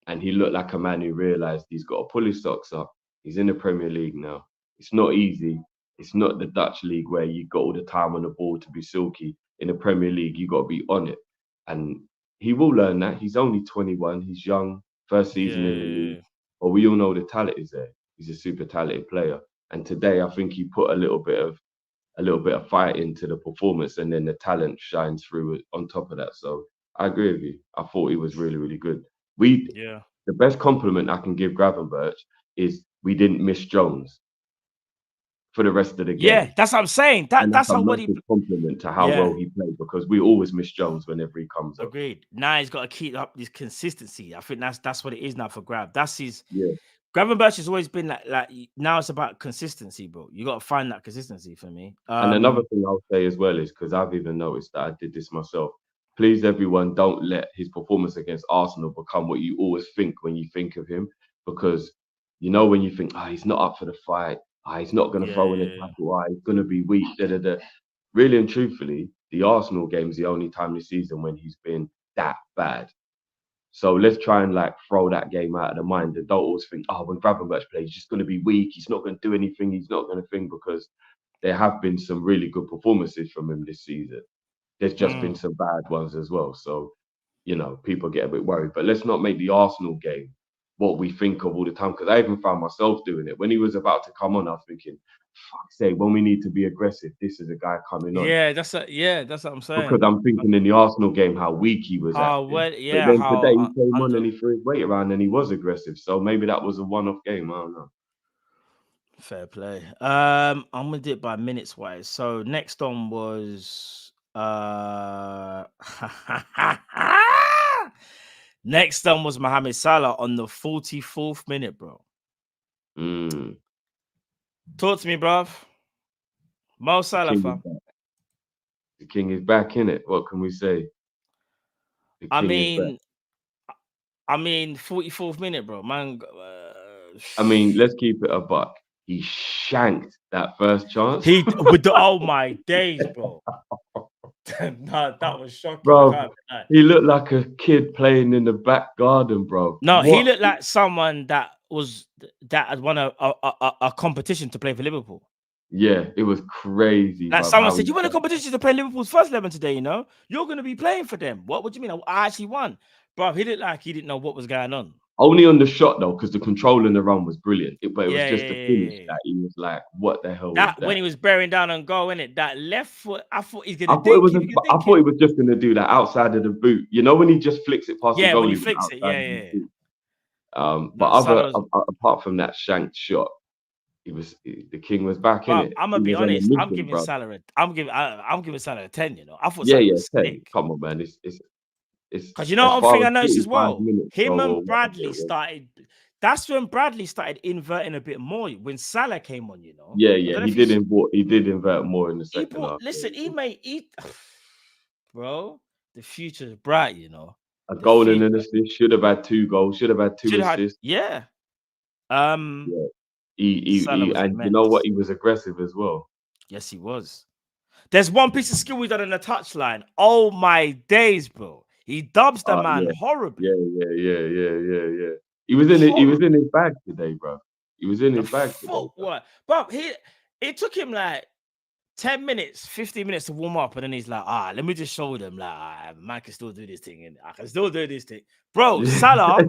Speaker 5: And he looked like a man who realized he's got to pull his socks up. He's in the Premier League now. It's not easy. It's not the Dutch league where you got all the time on the ball to be silky. In the Premier League, you got to be on it. And he will learn that. He's only 21. He's young, first season in the league.
Speaker 4: Yeah.
Speaker 5: But we all know the talent is there. He's a super talented player. And today, I think he put a little bit of fight into the performance, and then the talent shines through on top of that. So I agree with you. I thought he was really, really good.
Speaker 4: Yeah.
Speaker 5: The best compliment I can give Gravenberch is we didn't miss Jones for the rest of the
Speaker 4: Yeah,
Speaker 5: game.
Speaker 4: that's what I'm saying.
Speaker 5: And that's
Speaker 4: That's
Speaker 5: a
Speaker 4: how
Speaker 5: massive compliment to how
Speaker 4: Yeah.
Speaker 5: well he played because we always miss Jones whenever he comes up.
Speaker 4: Agreed. Now he's got to keep up this consistency. I think that's what it is now for Grav. That's his
Speaker 5: Yeah.
Speaker 4: Gravenberch has always been like now it's about consistency, bro. You got to find that consistency for me.
Speaker 5: And another thing I'll say as well is because I've even noticed that I did this myself. Please, everyone, don't let his performance against Arsenal become what you always think when you think of him. Because you know when you think, he's not up for the fight, he's not going to throw in a tackle, he's going to be weak, da da da. Really and truthfully, the Arsenal game is the only time this season when he's been that bad. So let's try and like throw that game out of the mind and don't always think, when Gravenberch plays, he's just going to be weak. He's not going to do anything. He's not going to think because there have been some really good performances from him this season. There's just been some bad ones as well. So, people get a bit worried. But let's not make the Arsenal game what we think of all the time. Because I even found myself doing it. When he was about to come on, I was thinking, fuck's sake, when we need to be aggressive, this is a guy coming on.
Speaker 4: that's what I'm saying.
Speaker 5: Because I'm thinking in the Arsenal game how weak he was acting. But then today he came on and he threw his weight around and he was aggressive. So maybe that was a one-off game. I don't know.
Speaker 4: Fair play. I'm gonna do it by minutes wise. So next on was next on was Mohamed Salah on the 44th minute, bro. Talk to me, bruv. Mo Salah, fam.
Speaker 5: The king is back, innit? What can we say? The
Speaker 4: I
Speaker 5: king is back.
Speaker 4: mean, 44th minute, bro. Man,
Speaker 5: I mean, let's keep it a buck. He shanked that first chance.
Speaker 4: he with the oh my days, bro. No, that was shocking. I
Speaker 5: Bro,
Speaker 4: can't lie.
Speaker 5: he looked like a kid playing in the back garden, bro.
Speaker 4: No, he
Speaker 5: What?
Speaker 4: looked like someone that had won a competition to play for Liverpool.
Speaker 5: Yeah, it was crazy,
Speaker 4: Like
Speaker 5: bro.
Speaker 4: someone said, you won a competition to play Liverpool's first 11 today, you know? You're going to be playing for them. What would you mean? I actually won. Bro, he looked like he didn't know what was going on.
Speaker 5: Only on the shot, though, because the control in the run was brilliant. But it was just the finish
Speaker 4: Yeah.
Speaker 5: that he was like, what the hell was
Speaker 4: That
Speaker 5: that?
Speaker 4: when he was bearing down and goal, innit? That left foot, I thought he's
Speaker 5: I
Speaker 4: going to
Speaker 5: thought it was.
Speaker 4: dink it.
Speaker 5: I thought he was just gonna do that outside of the boot. You know when he just flicks it past the
Speaker 4: Yeah,
Speaker 5: goalie.
Speaker 4: when he
Speaker 5: with
Speaker 4: flicks it.
Speaker 5: outside
Speaker 4: Yeah,
Speaker 5: of the
Speaker 4: yeah.
Speaker 5: boot. But
Speaker 4: No, Salah was,
Speaker 5: apart from that shanked shot, the king was back in
Speaker 4: but
Speaker 5: it.
Speaker 4: I'm
Speaker 5: He
Speaker 4: gonna be
Speaker 5: was on a
Speaker 4: honest. I'm
Speaker 5: mission,
Speaker 4: giving
Speaker 5: bro.
Speaker 4: Salah I'm giving Salah a 10, you know. I thought
Speaker 5: Yeah,
Speaker 4: Salah
Speaker 5: yeah,
Speaker 4: was
Speaker 5: 10.
Speaker 4: sick.
Speaker 5: Come on, man. It's
Speaker 4: Because you know
Speaker 5: as
Speaker 4: one
Speaker 5: far
Speaker 4: thing
Speaker 5: as
Speaker 4: I noticed as
Speaker 5: 45
Speaker 4: well?
Speaker 5: minutes
Speaker 4: Him
Speaker 5: go or
Speaker 4: and
Speaker 5: whatever
Speaker 4: Bradley
Speaker 5: it was.
Speaker 4: started. That's when Bradley started inverting a bit more when Salah came on, you know.
Speaker 5: Yeah,
Speaker 4: I
Speaker 5: yeah.
Speaker 4: don't know
Speaker 5: He
Speaker 4: if you
Speaker 5: did he did invert more in the
Speaker 4: he
Speaker 5: second
Speaker 4: brought
Speaker 5: half.
Speaker 4: listen, bro, the future's bright, you know.
Speaker 5: A
Speaker 4: The
Speaker 5: goal and
Speaker 4: future
Speaker 5: an assist. Should have had 2 goals. Should have had 2
Speaker 4: should have had,
Speaker 5: assists.
Speaker 4: yeah.
Speaker 5: Yeah.
Speaker 4: Salah was
Speaker 5: And you know what?
Speaker 4: immense.
Speaker 5: He was aggressive as well.
Speaker 4: Yes, he was. There's one piece of skill we done on the touchline. Oh my days, bro. He dubs the man
Speaker 5: Yeah.
Speaker 4: horribly.
Speaker 5: Yeah. He was in his bag today, bro. He was in
Speaker 4: The
Speaker 5: his bag today, bro.
Speaker 4: footwork. But it took him like 10 minutes, 15 minutes to warm up, and then he's like, let me just show them, like, man can still do this thing, and I can still do this thing. Bro, Salah,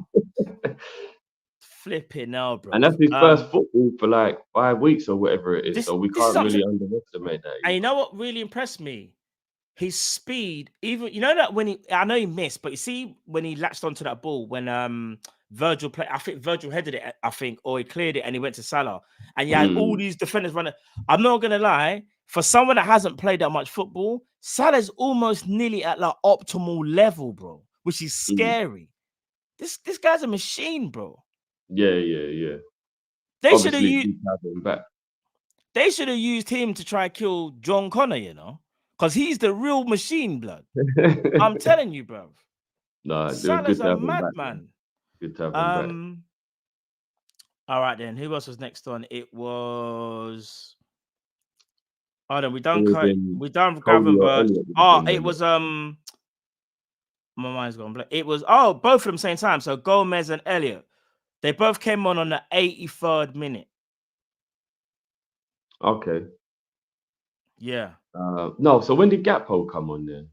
Speaker 4: flipping now, bro.
Speaker 5: And that's his first football for like 5 weeks or whatever it is. So we
Speaker 4: this is
Speaker 5: can't really underestimate that.
Speaker 4: And you know what really impressed me? His speed, even you know that I know he missed, but you see when he latched onto that ball when Virgil played, I think Virgil headed it, or he cleared it and he went to Salah, and you had all these defenders running. I'm not gonna lie, for someone that hasn't played that much football, Salah's almost nearly at like optimal level, bro, which is scary. This guy's a machine, bro.
Speaker 5: Yeah.
Speaker 4: They should have
Speaker 5: used him back.
Speaker 4: They should have used him to try kill John Connor, you know, because he's the real machine, blood. I'm telling you, bro.
Speaker 5: No,
Speaker 4: Salah's a madman.
Speaker 5: Good to have him back.
Speaker 4: All right then. Who else was next on? It was. Oh no, we done Gravenberch. Oh, it was my mind's gone blank. It was both of them same time. So Gomez and Elliott, they both came on the 83rd minute.
Speaker 5: Okay.
Speaker 4: Yeah.
Speaker 5: No. So when did Gakpo come on then?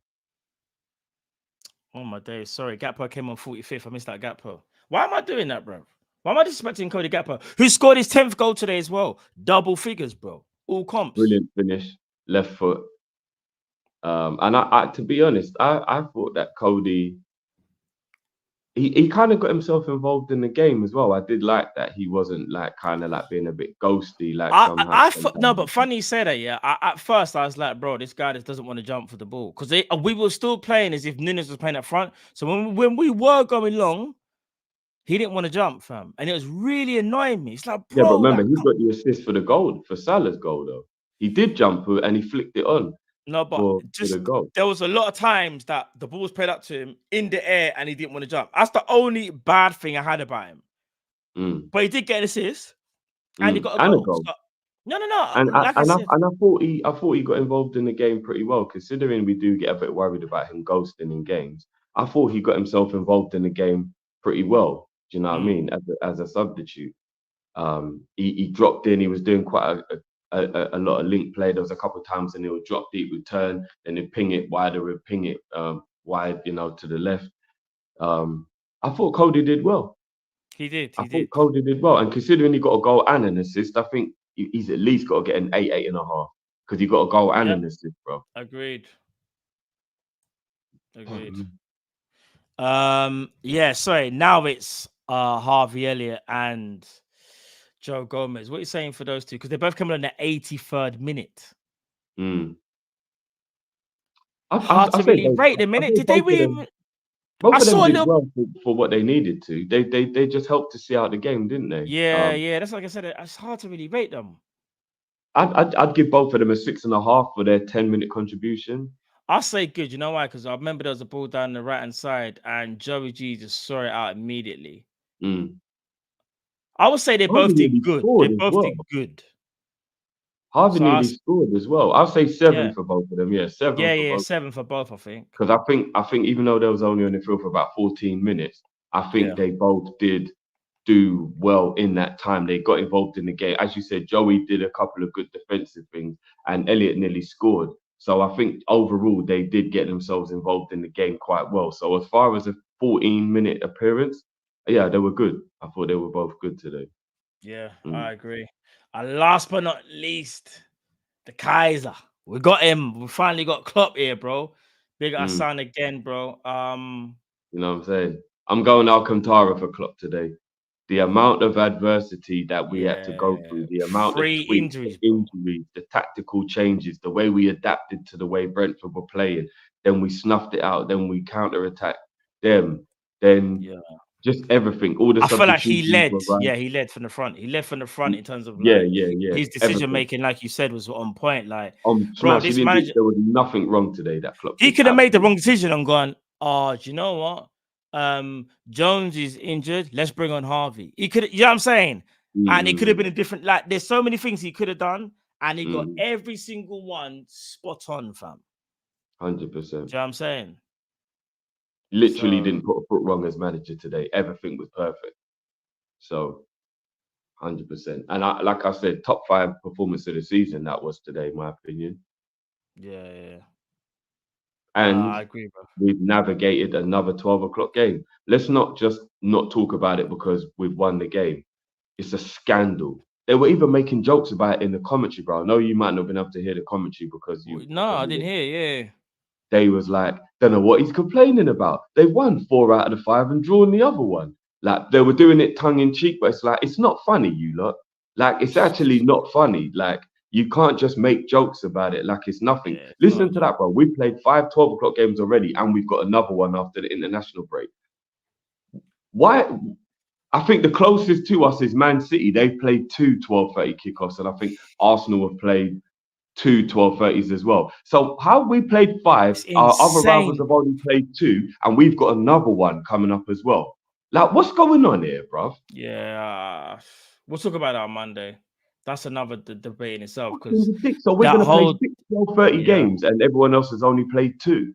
Speaker 4: Oh my days. Sorry, Gakpo came on 45th. I missed that Gakpo. Why am I doing that, bro? Why am I disrespecting Cody Gakpo, who scored his 10th goal today as well? Double figures, bro. All comps.
Speaker 5: Brilliant finish, left foot. And I to be honest, I thought that Cody, he kind of got himself involved in the game as well. I did like that he wasn't like kind of like being a bit ghosty, like
Speaker 4: no, but funny you say that. Yeah, at first I was like, bro, this guy just doesn't want to jump for the ball because we were still playing as if Nunes was playing up front. So when we were going long, he didn't want to jump, fam, and it was really annoying me. It's like, bro,
Speaker 5: yeah, but remember he got the assist for the goal, for Salah's goal though. He did jump and he flicked it on.
Speaker 4: No, but
Speaker 5: for the goal.
Speaker 4: There was a lot of times that the ball was played up to him in the air and he didn't want to jump. That's the only bad thing I had about him. But he did get an assist and he got a goal. So, no.
Speaker 5: And
Speaker 4: like
Speaker 5: I thought he got involved in the game pretty well, considering we do get a bit worried about him ghosting in games. I thought he got himself involved in the game pretty well. Do you know what I mean? As a substitute, he dropped in. He was doing quite a lot of link play. There was a couple of times and he would drop deep, would turn, then he'd ping it wider, would ping it wide, to the left. I thought Cody did well.
Speaker 4: He did.
Speaker 5: I thought Cody did well, and considering he got a goal and an assist, I think he's at least got to get an 8.5 because he got a goal and an assist, bro.
Speaker 4: Agreed. Yeah. Sorry. Now it's Harvey Elliott and Joe Gomez. What are you saying for those two? Because they both come on the 83rd minute. Hard to really rate the minute. Did they really?
Speaker 5: Both of them did well for what they needed to. They just helped to see out the game, didn't they?
Speaker 4: Yeah. That's like I said. It's hard to really rate them.
Speaker 5: I'd give both of them a 6.5 for their 10-minute contribution.
Speaker 4: I'll say good. You know why? Because I remember there was a ball down the right hand side, and Joey G just saw it out immediately.
Speaker 5: Mm.
Speaker 4: I would say they
Speaker 5: Harvey
Speaker 4: both did
Speaker 5: nearly
Speaker 4: good. They
Speaker 5: scored as
Speaker 4: both
Speaker 5: well.
Speaker 4: did good.
Speaker 5: Harvey
Speaker 4: So I,
Speaker 5: nearly scored as well. I'll say 7
Speaker 4: yeah,
Speaker 5: for both of them. Yeah, 7 for
Speaker 4: yeah,
Speaker 5: both.
Speaker 4: 7 for both. I think.
Speaker 5: Because I think even though they was only on the field for about 14 minutes, I
Speaker 4: Yeah,
Speaker 5: think they both did do well in that time. They got involved in the game. As you said, Joey did a couple of good defensive things, and Elliot nearly scored. So I think overall they did get themselves involved in the game quite well. So as far as a 14-minute appearance, yeah, they were good. I thought they were both good today.
Speaker 4: yeah,
Speaker 5: Mm,
Speaker 4: I agree. And last but not least, the Kaiser. We got him. We finally got Klopp here, bro. Big our
Speaker 5: mm.
Speaker 4: son again, bro.
Speaker 5: You know what I'm saying? I'm going Alcantara for Klopp today. The amount of adversity that we had to go
Speaker 4: Yeah,
Speaker 5: through, the amount of
Speaker 4: 3
Speaker 5: tweaks, the
Speaker 4: injuries, bro.
Speaker 5: injuries, the tactical changes, the way we adapted to the way Brentford were playing, then we snuffed it out, then we counter-attacked them, then
Speaker 4: Yeah.
Speaker 5: just everything. All the
Speaker 4: I feel like he
Speaker 5: substitutions
Speaker 4: led.
Speaker 5: were right.
Speaker 4: Yeah, he led from the front. He led from the front in terms of
Speaker 5: Yeah,
Speaker 4: like
Speaker 5: yeah, yeah.
Speaker 4: his decision
Speaker 5: Everything.
Speaker 4: making, like you said, was on point. Like, bro,
Speaker 5: Smashing
Speaker 4: this
Speaker 5: in.
Speaker 4: manager,
Speaker 5: There was nothing wrong today that Klopp
Speaker 4: he
Speaker 5: did.
Speaker 4: could have made the
Speaker 5: Absolutely.
Speaker 4: wrong decision and gone, oh, do you know what? Jones is injured. Let's bring on Harvey. He could, you know what I'm saying? And it could have
Speaker 5: Mm,
Speaker 4: been a different, like, there's so many things he could have done, and he got
Speaker 5: mm,
Speaker 4: every single one spot on, fam.
Speaker 5: 100%.
Speaker 4: Do you know what I'm saying?
Speaker 5: Literally
Speaker 4: So
Speaker 5: didn't put a foot wrong as manager today. Everything was perfect. So 100%. And like I said, top 5 performance of the season that was today, in my opinion.
Speaker 4: yeah. I
Speaker 5: And
Speaker 4: agree, bro.
Speaker 5: we've navigated another 12 o'clock game. Let's not just not talk about it because we've won the game. It's a scandal. They were even making jokes about it in the commentary, bro. I know you might not have been able to hear the commentary because you
Speaker 4: No, I
Speaker 5: probably
Speaker 4: didn't
Speaker 5: didn't.
Speaker 4: hear. Yeah.
Speaker 5: They was like, don't know what he's complaining about. They won 4 out of the 5 and drawn the other one. Like they were doing it tongue in cheek, but it's like it's not funny, you lot. Like it's actually not funny. Like you can't just make jokes about it like it's nothing.
Speaker 4: Yeah, it's not a
Speaker 5: Listen to
Speaker 4: joke.
Speaker 5: that, bro. We played 5 12 o'clock games already, and we've got another one after the international break. Why? I think the closest to us is Man City. They've played 2 12:30 kickoffs, and I think Arsenal have played 2 12:30s as well. So how we played 5,
Speaker 4: It's
Speaker 5: our other rivals
Speaker 4: insane,
Speaker 5: have
Speaker 4: bro.
Speaker 5: only played 2, and we've got another one coming up as well. Like, what's going on here, bruv?
Speaker 4: Yeah, we'll talk about that on Monday. That's another debate in itself
Speaker 5: Fucking
Speaker 4: because
Speaker 5: ridiculous. So we're
Speaker 4: that
Speaker 5: gonna play
Speaker 4: whole
Speaker 5: 6 12:30
Speaker 4: yeah,
Speaker 5: games, and everyone else has only played 2.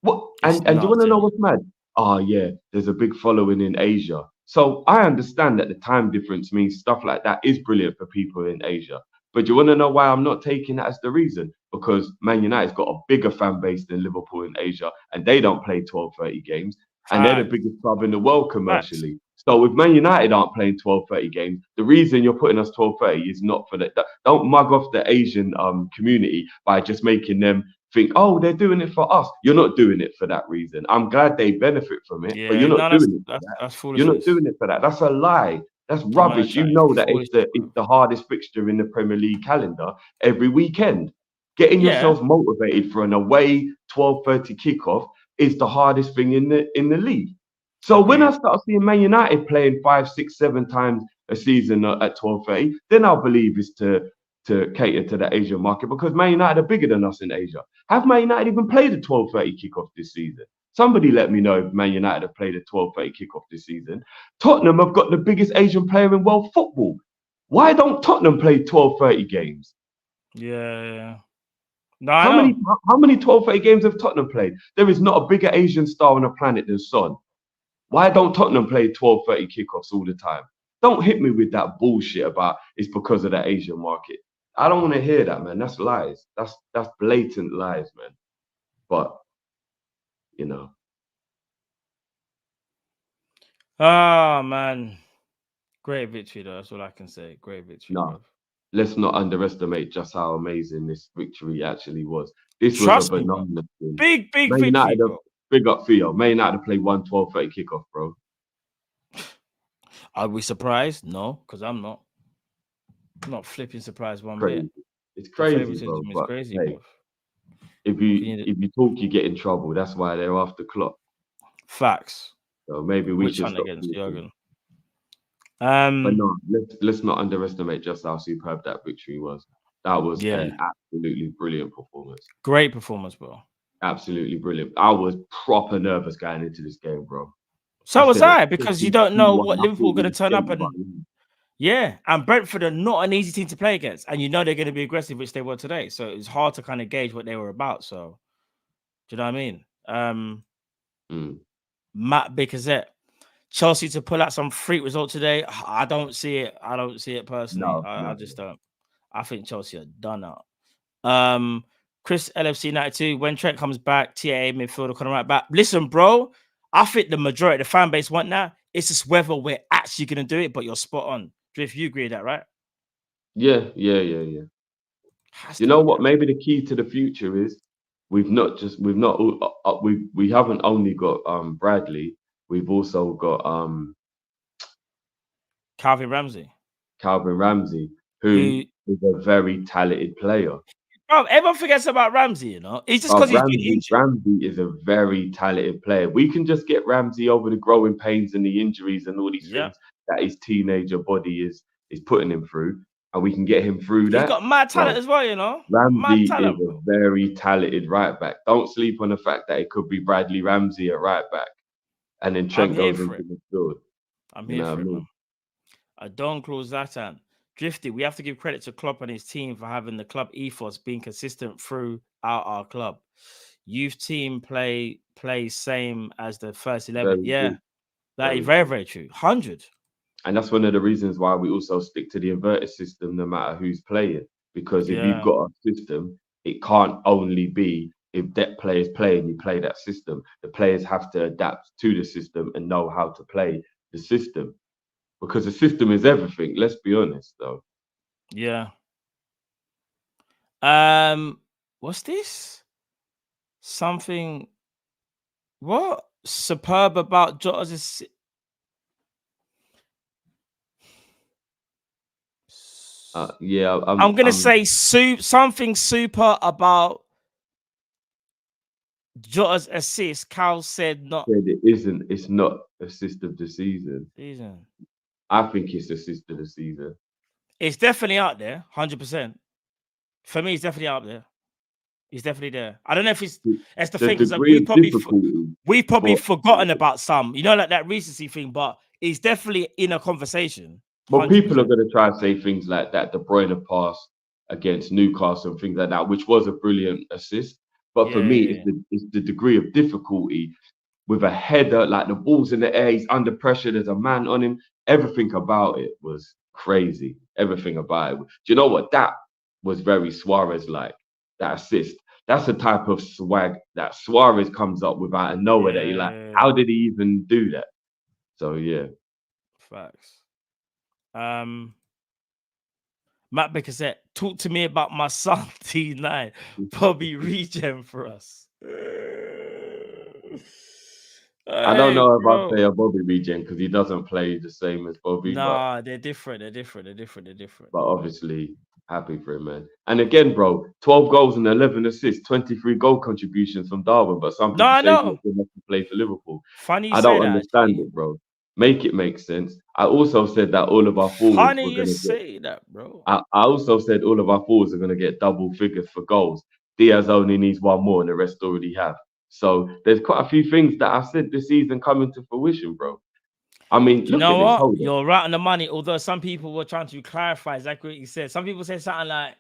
Speaker 5: What?
Speaker 4: it's
Speaker 5: And do you want
Speaker 4: nuts,
Speaker 5: to know
Speaker 4: isn't it?
Speaker 5: what's mad? Oh yeah, there's a big following in Asia. So I understand that the time difference means stuff like that is brilliant for people in Asia. But do you want to know why I'm not taking that as the reason? Because Man United's got a bigger fan base than Liverpool in Asia, and they don't play 12:30 games, and they're the
Speaker 4: Facts,
Speaker 5: biggest club in the world
Speaker 4: facts.
Speaker 5: commercially. So if Man United aren't playing 12:30 games, the reason you're putting us 12:30 is not for that. Don't mug off the Asian community by just making them think, oh, they're doing it for us. You're not doing it for that reason. I'm glad they benefit from it, but
Speaker 4: Yeah,
Speaker 5: you're
Speaker 4: no,
Speaker 5: not
Speaker 4: that's
Speaker 5: doing it for
Speaker 4: that's
Speaker 5: that.
Speaker 4: that's
Speaker 5: You're not
Speaker 4: foolishness.
Speaker 5: doing it for that. That's a lie. That's
Speaker 4: The man are
Speaker 5: rubbish. You
Speaker 4: chatting
Speaker 5: know that
Speaker 4: foolishness,
Speaker 5: it's
Speaker 4: bro.
Speaker 5: the hardest fixture in the Premier League calendar every weekend. Getting
Speaker 4: Yeah,
Speaker 5: yourselves motivated for an away 12:30 kickoff is the hardest thing in the league. So when I
Speaker 4: agreed.
Speaker 5: start seeing Man United playing 5, 6, 7 times a season at 12:30, then I'll believe it's to cater to the Asian market because Man United are bigger than us in Asia. Have Man United even played a 12:30 kickoff this season? Somebody let me know if Man United have played a 12:30 kickoff this season. Tottenham have got the biggest Asian player in world football. Why don't Tottenham play 12:30 games?
Speaker 4: Yeah. No, I know.
Speaker 5: How many 12:30 games have Tottenham played? There is not a bigger Asian star on the planet than Son. Why don't Tottenham play 12:30 kickoffs all the time? Don't hit me with that bullshit about it's because of the Asian market. I don't want to hear that, man. That's lies. That's blatant lies, man. But you know,
Speaker 4: Oh man, great victory though. That's all I can say. Great victory,
Speaker 5: no.
Speaker 4: bro.
Speaker 5: Let's not underestimate just how amazing this victory actually was. This was a
Speaker 4: Trust me, bro.
Speaker 5: phenomenal thing.
Speaker 4: Big
Speaker 5: Man
Speaker 4: victory,
Speaker 5: United have
Speaker 4: bro.
Speaker 5: big up Theo. Man United have played 1 12:30 kickoff, bro.
Speaker 4: Are we surprised? No, because I'm not. Not flipping surprised one bit.
Speaker 5: Crazy. It's
Speaker 4: The
Speaker 5: crazy, bro.
Speaker 4: favoritism is
Speaker 5: But
Speaker 4: crazy,
Speaker 5: hey,
Speaker 4: bro. Continue to-
Speaker 5: if you talk, you get in trouble. That's why they're after clock.
Speaker 4: Facts.
Speaker 5: So maybe we
Speaker 4: Which
Speaker 5: should
Speaker 4: one
Speaker 5: stop
Speaker 4: against
Speaker 5: talking.
Speaker 4: Jurgen?
Speaker 5: But no, let's not underestimate just how superb that victory was. That was an absolutely brilliant performance.
Speaker 4: Great performance, bro.
Speaker 5: Absolutely brilliant. I was proper nervous going into this game, bro.
Speaker 4: So was
Speaker 5: said,
Speaker 4: I, because you don't know what Liverpool are going to turn up, and
Speaker 5: and
Speaker 4: and Brentford are not an easy team to play against, and you know they're going to be aggressive, which they were today. So it's hard to kind of gauge what they were about. So, do you know what I mean? Matt Bickerzette, Chelsea to pull out some freak result today. I don't see it. I don't see it personally. I just don't. I think Chelsea are done out. Chris LFC 92, when Trent comes back, TAA midfielder coming right back. Listen, bro, I think the majority of the fan base want that. It's just whether we're actually going to do it, but you're spot on. Drift, you agree with that, right?
Speaker 5: Yeah. You know what? Maybe the key to the future is we haven't only got Bradley, we've also got
Speaker 4: Calvin Ramsey,
Speaker 5: who is a very talented player.
Speaker 4: Bro, everyone forgets about Ramsey, you know. It's just because he's been injured.
Speaker 5: Ramsey is a very talented player. We can just get Ramsey over the growing pains and the injuries and all these things that his teenager body is putting him through, and we can get him through that.
Speaker 4: He's got mad talent as well, you know.
Speaker 5: Ramsey is a very talented right back. Don't sleep on the fact that it could be Bradley Ramsey at right back, and then Trent goes into midfield.
Speaker 4: I'm here for it, man. I don't close that out. Drifty, we have to give credit to Klopp and his team for having the club ethos being consistent throughout our club. Youth team play same as the first 11. That is very, very true. 100.
Speaker 5: And that's one of the reasons why we also stick to the inverted system no matter who's playing. Because if you've got a system, it can't only be if that player's playing, you play that system. The players have to adapt to the system and know how to play the system. Because the system is everything. Let's be honest, though.
Speaker 4: Yeah. What's this? Something. What? Superb about Jota's. I'm gonna say something super about Jota's assist. Cal said not.
Speaker 5: It isn't. It's not assist of the season. I think it's assist of the season.
Speaker 4: It's definitely out there, 100%. For me, it's definitely out there. It's definitely there. I don't know if it's the thing, because we've probably forgotten about some, you know, like that recency thing, but it's definitely in a conversation.
Speaker 5: But people are going to try and say things like that. De Bruyne pass against Newcastle and things like that, which was a brilliant assist. But for me, it's the degree of difficulty with a header, like the ball's in the air, he's under pressure, there's a man on him. Everything about it was crazy. Everything about it. Do you know what? That was very Suarez-like, that assist. That's the type of swag that Suarez comes up with out of nowhere that you're like, how did he even do that? So, yeah.
Speaker 4: Facts. Matt Baker said, talk to me about my son, T9. Bobby regen for us.
Speaker 5: I don't know if I'd say a Bobby regen because he doesn't play the same as Bobby.
Speaker 4: Nah, they're different.
Speaker 5: But obviously, happy for him, man. And again, bro, 12 goals and 11 assists, 23 goal contributions from Darwin. But some people say he's going to play for Liverpool.
Speaker 4: Funny,
Speaker 5: I don't understand it, bro. Make it make sense. I also said that all of our forwards were going to
Speaker 4: say that, bro.
Speaker 5: I also said all of our forwards are going to get double figures for goals. Diaz only needs one more, and the rest already have. So there's quite a few things that I said this season coming to fruition, bro. I mean,
Speaker 4: you know what? You're right on the money. Although some people were trying to clarify exactly what you said. Some people said something like,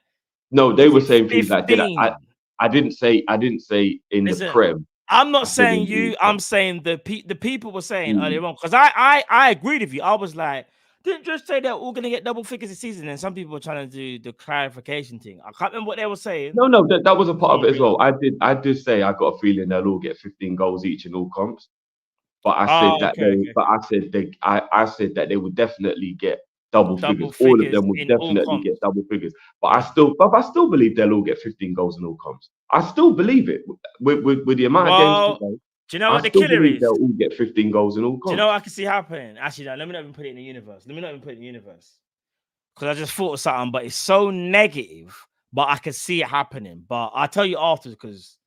Speaker 5: "No, they were saying things like that." I didn't say in the Prem.
Speaker 4: I'm not saying you. I'm saying the people were saying earlier on, because I agreed with you. I was like, didn't just say they're all going to get double figures this season, and some people were trying to do the clarification thing. I can't remember what they were saying.
Speaker 5: No, that was a part of it as well. I did say I got a feeling they'll all get 15 goals each in all comps, but I said that they would definitely get double figures. All of them would definitely get double figures. But I still believe they'll all get 15 goals in all comps. I still believe it with the amount of games to go.
Speaker 4: Do you know what the killer is?
Speaker 5: They'll all get 15 goals in all comps.
Speaker 4: Do you know what I can see happening? Actually, no, let me not even put it in the universe. Because I just thought of something, but it's so negative, but I can see it happening. But I'll tell you afterwards, because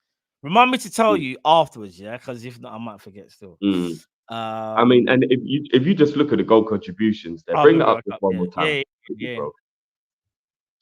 Speaker 4: remind me to tell you afterwards, yeah? Because if not, I might forget still.
Speaker 5: I mean, and if you just look at the goal contributions, they bring that up just one more time.
Speaker 4: Yeah.
Speaker 5: Bro.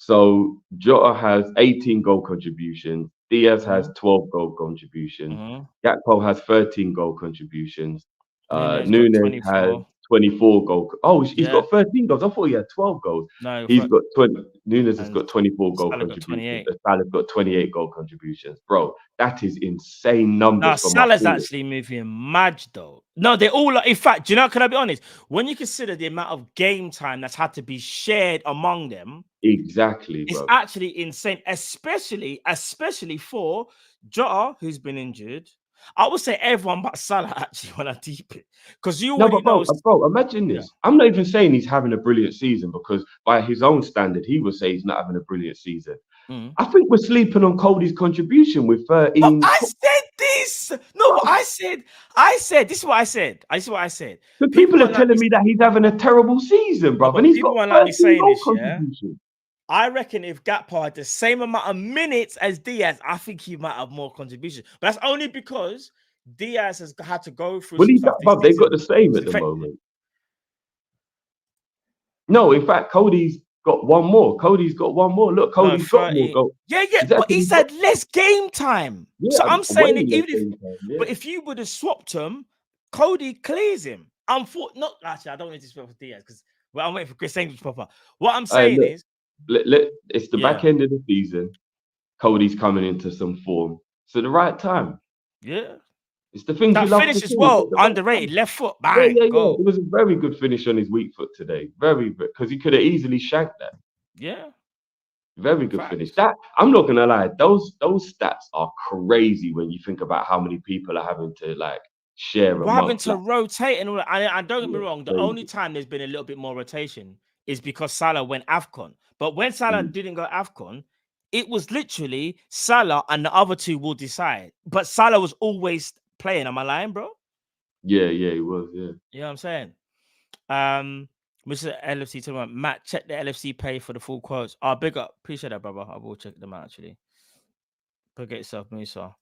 Speaker 5: So Jota has 18 goal contributions. Diaz has 12 goal contributions. Gakpo has 13 goal contributions.
Speaker 4: got
Speaker 5: Nunes has
Speaker 4: 24.
Speaker 5: 24 goals. Oh, he's
Speaker 4: Yeah.
Speaker 5: got 13 goals. I thought he had 12 goals.
Speaker 4: No,
Speaker 5: He's got 20. Nunes has
Speaker 4: and
Speaker 5: got 24 goal
Speaker 4: Salah got
Speaker 5: contributions.
Speaker 4: 28.
Speaker 5: Salah's got 28 goal contributions. Bro, that is insane
Speaker 4: Now
Speaker 5: numbers for my
Speaker 4: Salah's
Speaker 5: forward.
Speaker 4: actually moving mad though. No, they're all in fact, do you know, can I be honest? When you consider the amount of game time that's had to be shared among them,
Speaker 5: Exactly,
Speaker 4: it's
Speaker 5: bro.
Speaker 4: actually insane, especially for Jota, who's been injured. I would say everyone but Salah actually when I deep it. Because you
Speaker 5: No,
Speaker 4: already
Speaker 5: but
Speaker 4: know.
Speaker 5: bro, imagine
Speaker 4: Yeah.
Speaker 5: this. I'm not even saying he's having a brilliant season because by his own standard, he would say he's not having a brilliant season. I think we're sleeping on Cody's contribution with 13.
Speaker 4: But I said this. No, but I said this is what I said. This is what I said.
Speaker 5: So people are telling me that he's having a terrible season, bro, and he's
Speaker 4: people
Speaker 5: got
Speaker 4: won't like me
Speaker 5: 13
Speaker 4: saying
Speaker 5: goal
Speaker 4: this, yeah.
Speaker 5: contribution.
Speaker 4: I reckon if Gakpo had the same amount of minutes as Diaz, I think he might have more contribution. But that's only because Diaz has had to go through
Speaker 5: Well,
Speaker 4: some stuff this
Speaker 5: they've
Speaker 4: season.
Speaker 5: got the same at the moment. No, in fact, Cody's got one more. Look, Cody's got more goals.
Speaker 4: Yeah, but he's had less game time.
Speaker 5: Yeah,
Speaker 4: so I'm saying that even if,
Speaker 5: yeah.
Speaker 4: but if you would have swapped him, Cody clears him. Not actually, I don't want to swap for Diaz because I'm waiting for Chris Angel to pop up. What I'm saying is,
Speaker 5: it's the back end of the season. Cody's coming into some form. So the right time.
Speaker 4: Yeah.
Speaker 5: It's the things
Speaker 4: that
Speaker 5: you love
Speaker 4: finish
Speaker 5: to
Speaker 4: as
Speaker 5: see.
Speaker 4: well. Underrated. Left foot. Bang.
Speaker 5: Yeah.
Speaker 4: Go.
Speaker 5: It was a very good finish on his weak foot today. Very good. Because he could have easily shanked that.
Speaker 4: Yeah.
Speaker 5: Very good finish. That I'm not gonna lie, those stats are crazy when you think about how many people are having to like share
Speaker 4: We're having to rotate and all that. And don't get me wrong, the only time there's been a little bit more rotation is because Salah went AFCON. But when Salah didn't go AFCON, it was literally Salah and the other two will decide. But Salah was always playing. Am I lying, bro?
Speaker 5: Yeah, he was, yeah.
Speaker 4: You know what I'm saying? Mr. LFC talking about Matt, check the LFC pay for the full quotes. Big up. Appreciate that, brother. I will check them out actually. Forget yourself, Musa.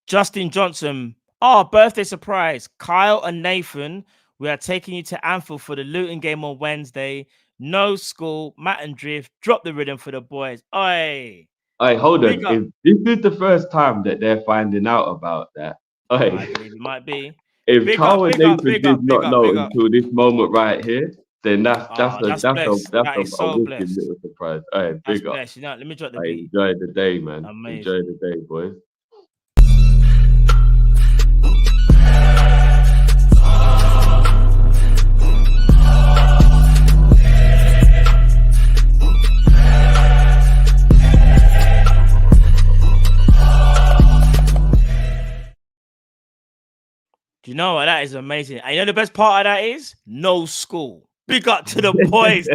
Speaker 4: Justin Johnson. Birthday surprise. Kyle and Nathan, we are taking you to Anfield for the Luton game on Wednesday. No school. Matt and Drift. Drop the rhythm for the boys. Oi.
Speaker 5: Hey, hold on. If this is the first time that they're finding out about that,
Speaker 4: I believe it might be.
Speaker 5: If Kyle and Nathan did not know until this moment right here, then that's a wicked little surprise. Hey, big up.
Speaker 4: You know, let me drop the beat.
Speaker 5: Enjoy the day, man.
Speaker 4: Amazing.
Speaker 5: Enjoy the day, boys.
Speaker 4: Do you know what? That is amazing. And you know the best part of that is? No school. Big up to the boys.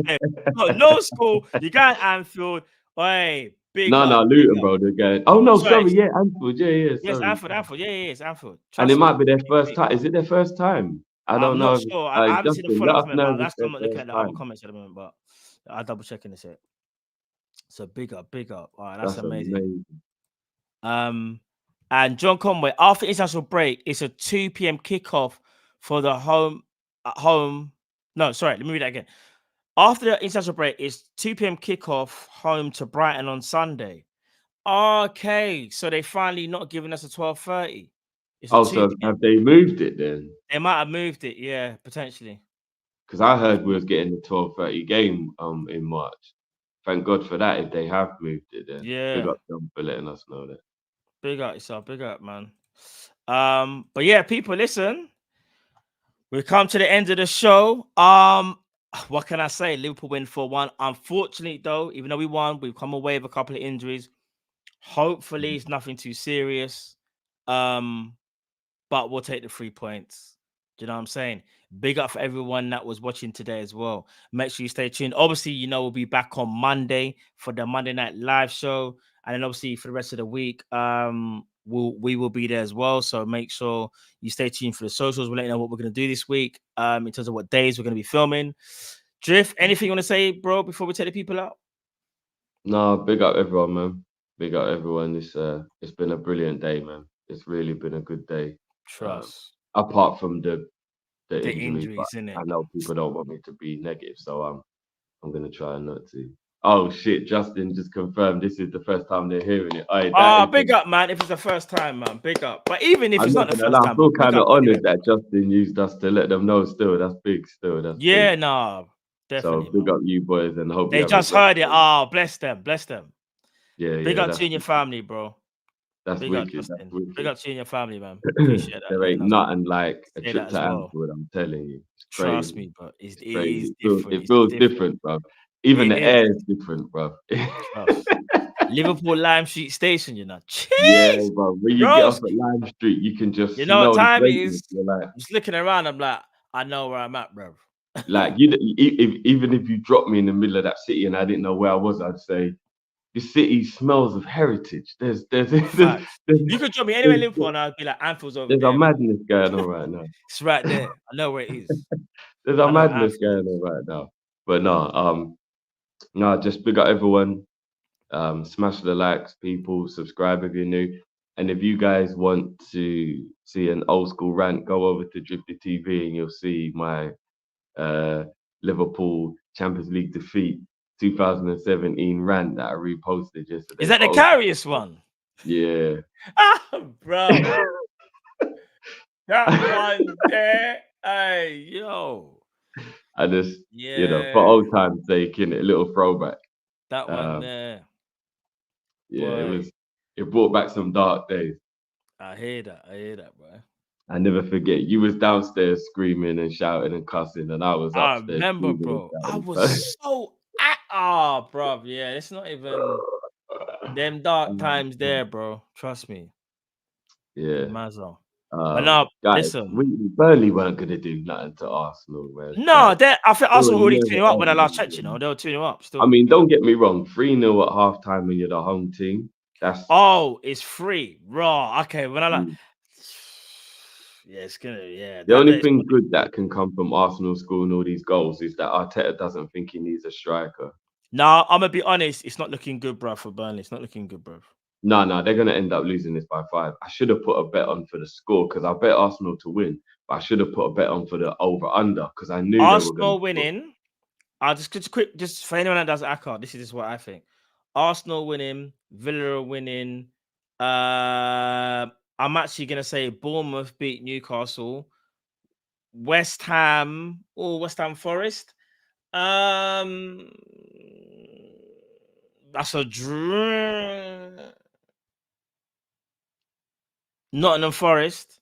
Speaker 4: No school. You got Anfield. Hey, big up.
Speaker 5: No, Luton, bro. They're going. Oh, no, sorry. Yeah, Anfield. Yeah.
Speaker 4: Yes, Anfield. Yeah, it's Anfield.
Speaker 5: And it might be their first time. Is it their first time? I don't know.
Speaker 4: I'm not sure. I haven't seen the full comment, but that's I'm not looking at the other comments at the moment, but I'll double check in a sec. So big up. All right, that's amazing. And John Conway, after international break, it's a 2 p.m. kickoff for the home. No, sorry, let me read that again. After the international break, it's 2 p.m. kickoff home to Brighton on Sunday. Okay, so they finally not giving us a 12:30.
Speaker 5: So have they moved it then?
Speaker 4: They might have moved it, yeah, potentially.
Speaker 5: Because I heard we was getting the 12:30 game in March. Thank God for that. If they have moved it, then big up them for letting us know that.
Speaker 4: Big up yourself, big up, man. But yeah, people, listen. We've come to the end of the show. What can I say? Liverpool win 4-1. Unfortunately, though, even though we won, we've come away with a couple of injuries. Hopefully, it's nothing too serious. But we'll take the 3 points. Do you know what I'm saying? Big up for everyone that was watching today as well. Make sure you stay tuned. Obviously, we'll be back on Monday for the Monday Night Live show. And then obviously for the rest of the week, we will be there as well. So make sure you stay tuned for the socials. We'll let you know what we're going to do this week in terms of what days we're going to be filming. Drift, anything you want to say, bro, before we take the people out?
Speaker 5: No, big up everyone, man. Big up everyone. It's been a brilliant day, man. It's really been a good day.
Speaker 4: Trust.
Speaker 5: Apart from the injuries,
Speaker 4: innit?
Speaker 5: I know people don't want me to be negative, so I'm gonna try not to. Oh shit! Justin just confirmed this is the first time they're hearing it. Aye,
Speaker 4: Oh, big up, man. If it's the first time, man, big up. But even if
Speaker 5: I'm
Speaker 4: it's
Speaker 5: not
Speaker 4: not the
Speaker 5: gonna
Speaker 4: first
Speaker 5: lie. I
Speaker 4: time,
Speaker 5: feel
Speaker 4: big
Speaker 5: kind of
Speaker 4: up anyway.
Speaker 5: honoured that Justin used us to let them know. Still, that's big. Still, that's
Speaker 4: Yeah,
Speaker 5: big.
Speaker 4: nah, definitely.
Speaker 5: So big
Speaker 4: Man.
Speaker 5: up you boys, and hope you
Speaker 4: They
Speaker 5: have
Speaker 4: just
Speaker 5: a great
Speaker 4: heard it.
Speaker 5: day.
Speaker 4: Oh, bless them, bless them.
Speaker 5: Yeah,
Speaker 4: Big
Speaker 5: yeah,
Speaker 4: up to you and your family, bro.
Speaker 5: that's
Speaker 4: Big up,
Speaker 5: wicked. That's
Speaker 4: Justin. Big
Speaker 5: wicked.
Speaker 4: up to you and your family, man. Appreciate that.
Speaker 5: There
Speaker 4: Yeah,
Speaker 5: ain't
Speaker 4: enough.
Speaker 5: nothing like a
Speaker 4: Say
Speaker 5: trip
Speaker 4: that
Speaker 5: to
Speaker 4: as well.
Speaker 5: Anfield. I'm telling you, it's
Speaker 4: Trust
Speaker 5: crazy.
Speaker 4: me, bro. It
Speaker 5: Crazy.
Speaker 4: is different.
Speaker 5: It
Speaker 4: It's
Speaker 5: feels
Speaker 4: different.
Speaker 5: different, bro. Even
Speaker 4: It
Speaker 5: the
Speaker 4: is.
Speaker 5: air is different, bro.
Speaker 4: Trust. Liverpool Lime Street Station, you know.
Speaker 5: Yeah,
Speaker 4: Jeez,
Speaker 5: bro. When you get off at
Speaker 4: broski.
Speaker 5: Lime Street, you can just
Speaker 4: You know what
Speaker 5: smell the
Speaker 4: time it
Speaker 5: greatness.
Speaker 4: is?
Speaker 5: You're like,
Speaker 4: I'm just looking around. I'm like, I know where I'm at, bro.
Speaker 5: even if you dropped me in the middle of that city and I didn't know where I was, I'd say this city smells of heritage.
Speaker 4: Facts. You could drop me anywhere in Liverpool, and I'd be like, Anfield's over
Speaker 5: there's a
Speaker 4: there, bro.
Speaker 5: madness going on right now.
Speaker 4: It's right there. I know where it is.
Speaker 5: There's a
Speaker 4: I know where
Speaker 5: madness
Speaker 4: Anfield
Speaker 5: going
Speaker 4: is.
Speaker 5: on right now. But no, just big up everyone. Smash the likes, people. Subscribe if you're new. And if you guys want to see an old school rant, go over to Drifty TV and you'll see my Liverpool Champions League defeat 2017 rant that I reposted yesterday.
Speaker 4: Is that the Carius one?
Speaker 5: Yeah.
Speaker 4: Ah, bro. That one there. Hey, yo.
Speaker 5: I just,
Speaker 4: Yeah.
Speaker 5: for old time's sake, a little throwback.
Speaker 4: That one there.
Speaker 5: Yeah,
Speaker 4: Boy.
Speaker 5: it brought back some dark days.
Speaker 4: I hear that, bro.
Speaker 5: I never forget. You was downstairs screaming and shouting and cussing, and I was
Speaker 4: I
Speaker 5: upstairs.
Speaker 4: remember,
Speaker 5: screaming and
Speaker 4: bro. I
Speaker 5: shouting.
Speaker 4: was so bro. Yeah, it's not even them dark times there, bro. Trust me.
Speaker 5: Yeah.
Speaker 4: Mazzo. But no,
Speaker 5: guys,
Speaker 4: listen.
Speaker 5: Burnley weren't gonna do nothing to Arsenal, man.
Speaker 4: No, I think
Speaker 5: They were
Speaker 4: Arsenal already
Speaker 5: never
Speaker 4: 2 up when I
Speaker 5: ever
Speaker 4: last
Speaker 5: gonna
Speaker 4: checked,
Speaker 5: do
Speaker 4: you know.
Speaker 5: it.
Speaker 4: They were 2 up still.
Speaker 5: I mean, don't get me wrong, 3-0 at half time when you're the home team. That's
Speaker 4: Oh, it's free. Raw. Okay, when I like
Speaker 5: Mm.
Speaker 4: yeah, it's gonna
Speaker 5: The only
Speaker 4: it's
Speaker 5: thing good that can come from Arsenal scoring all these goals is that Arteta doesn't think he needs a striker.
Speaker 4: No, I'm gonna be honest, it's not looking good, bro, for Burnley. It's not looking good, bro.
Speaker 5: No, they're gonna end up losing this by 5. I should have put a bet on for the score because I bet Arsenal to win, but I should have put a bet on for the over under because I knew they were gonna
Speaker 4: Arsenal
Speaker 5: score.
Speaker 4: winning. I'll just quick, just for anyone that does ACCA, this is what I think. Arsenal winning, Villa winning. I'm actually gonna say Bournemouth beat Newcastle, West Ham West Ham Forest. That's a draw. Nottingham Forest,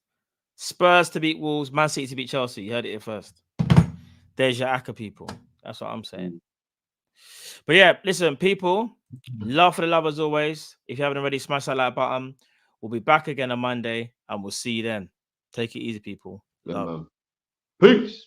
Speaker 4: Spurs to beat Wolves, Man City to beat Chelsea. You heard it here first. There's your ACCA people. That's what I'm saying. But yeah, listen, people, love for the love as always. If you haven't already, smash that like button. We'll be back again on Monday and we'll see you then. Take it easy, people. Love.
Speaker 5: Peace.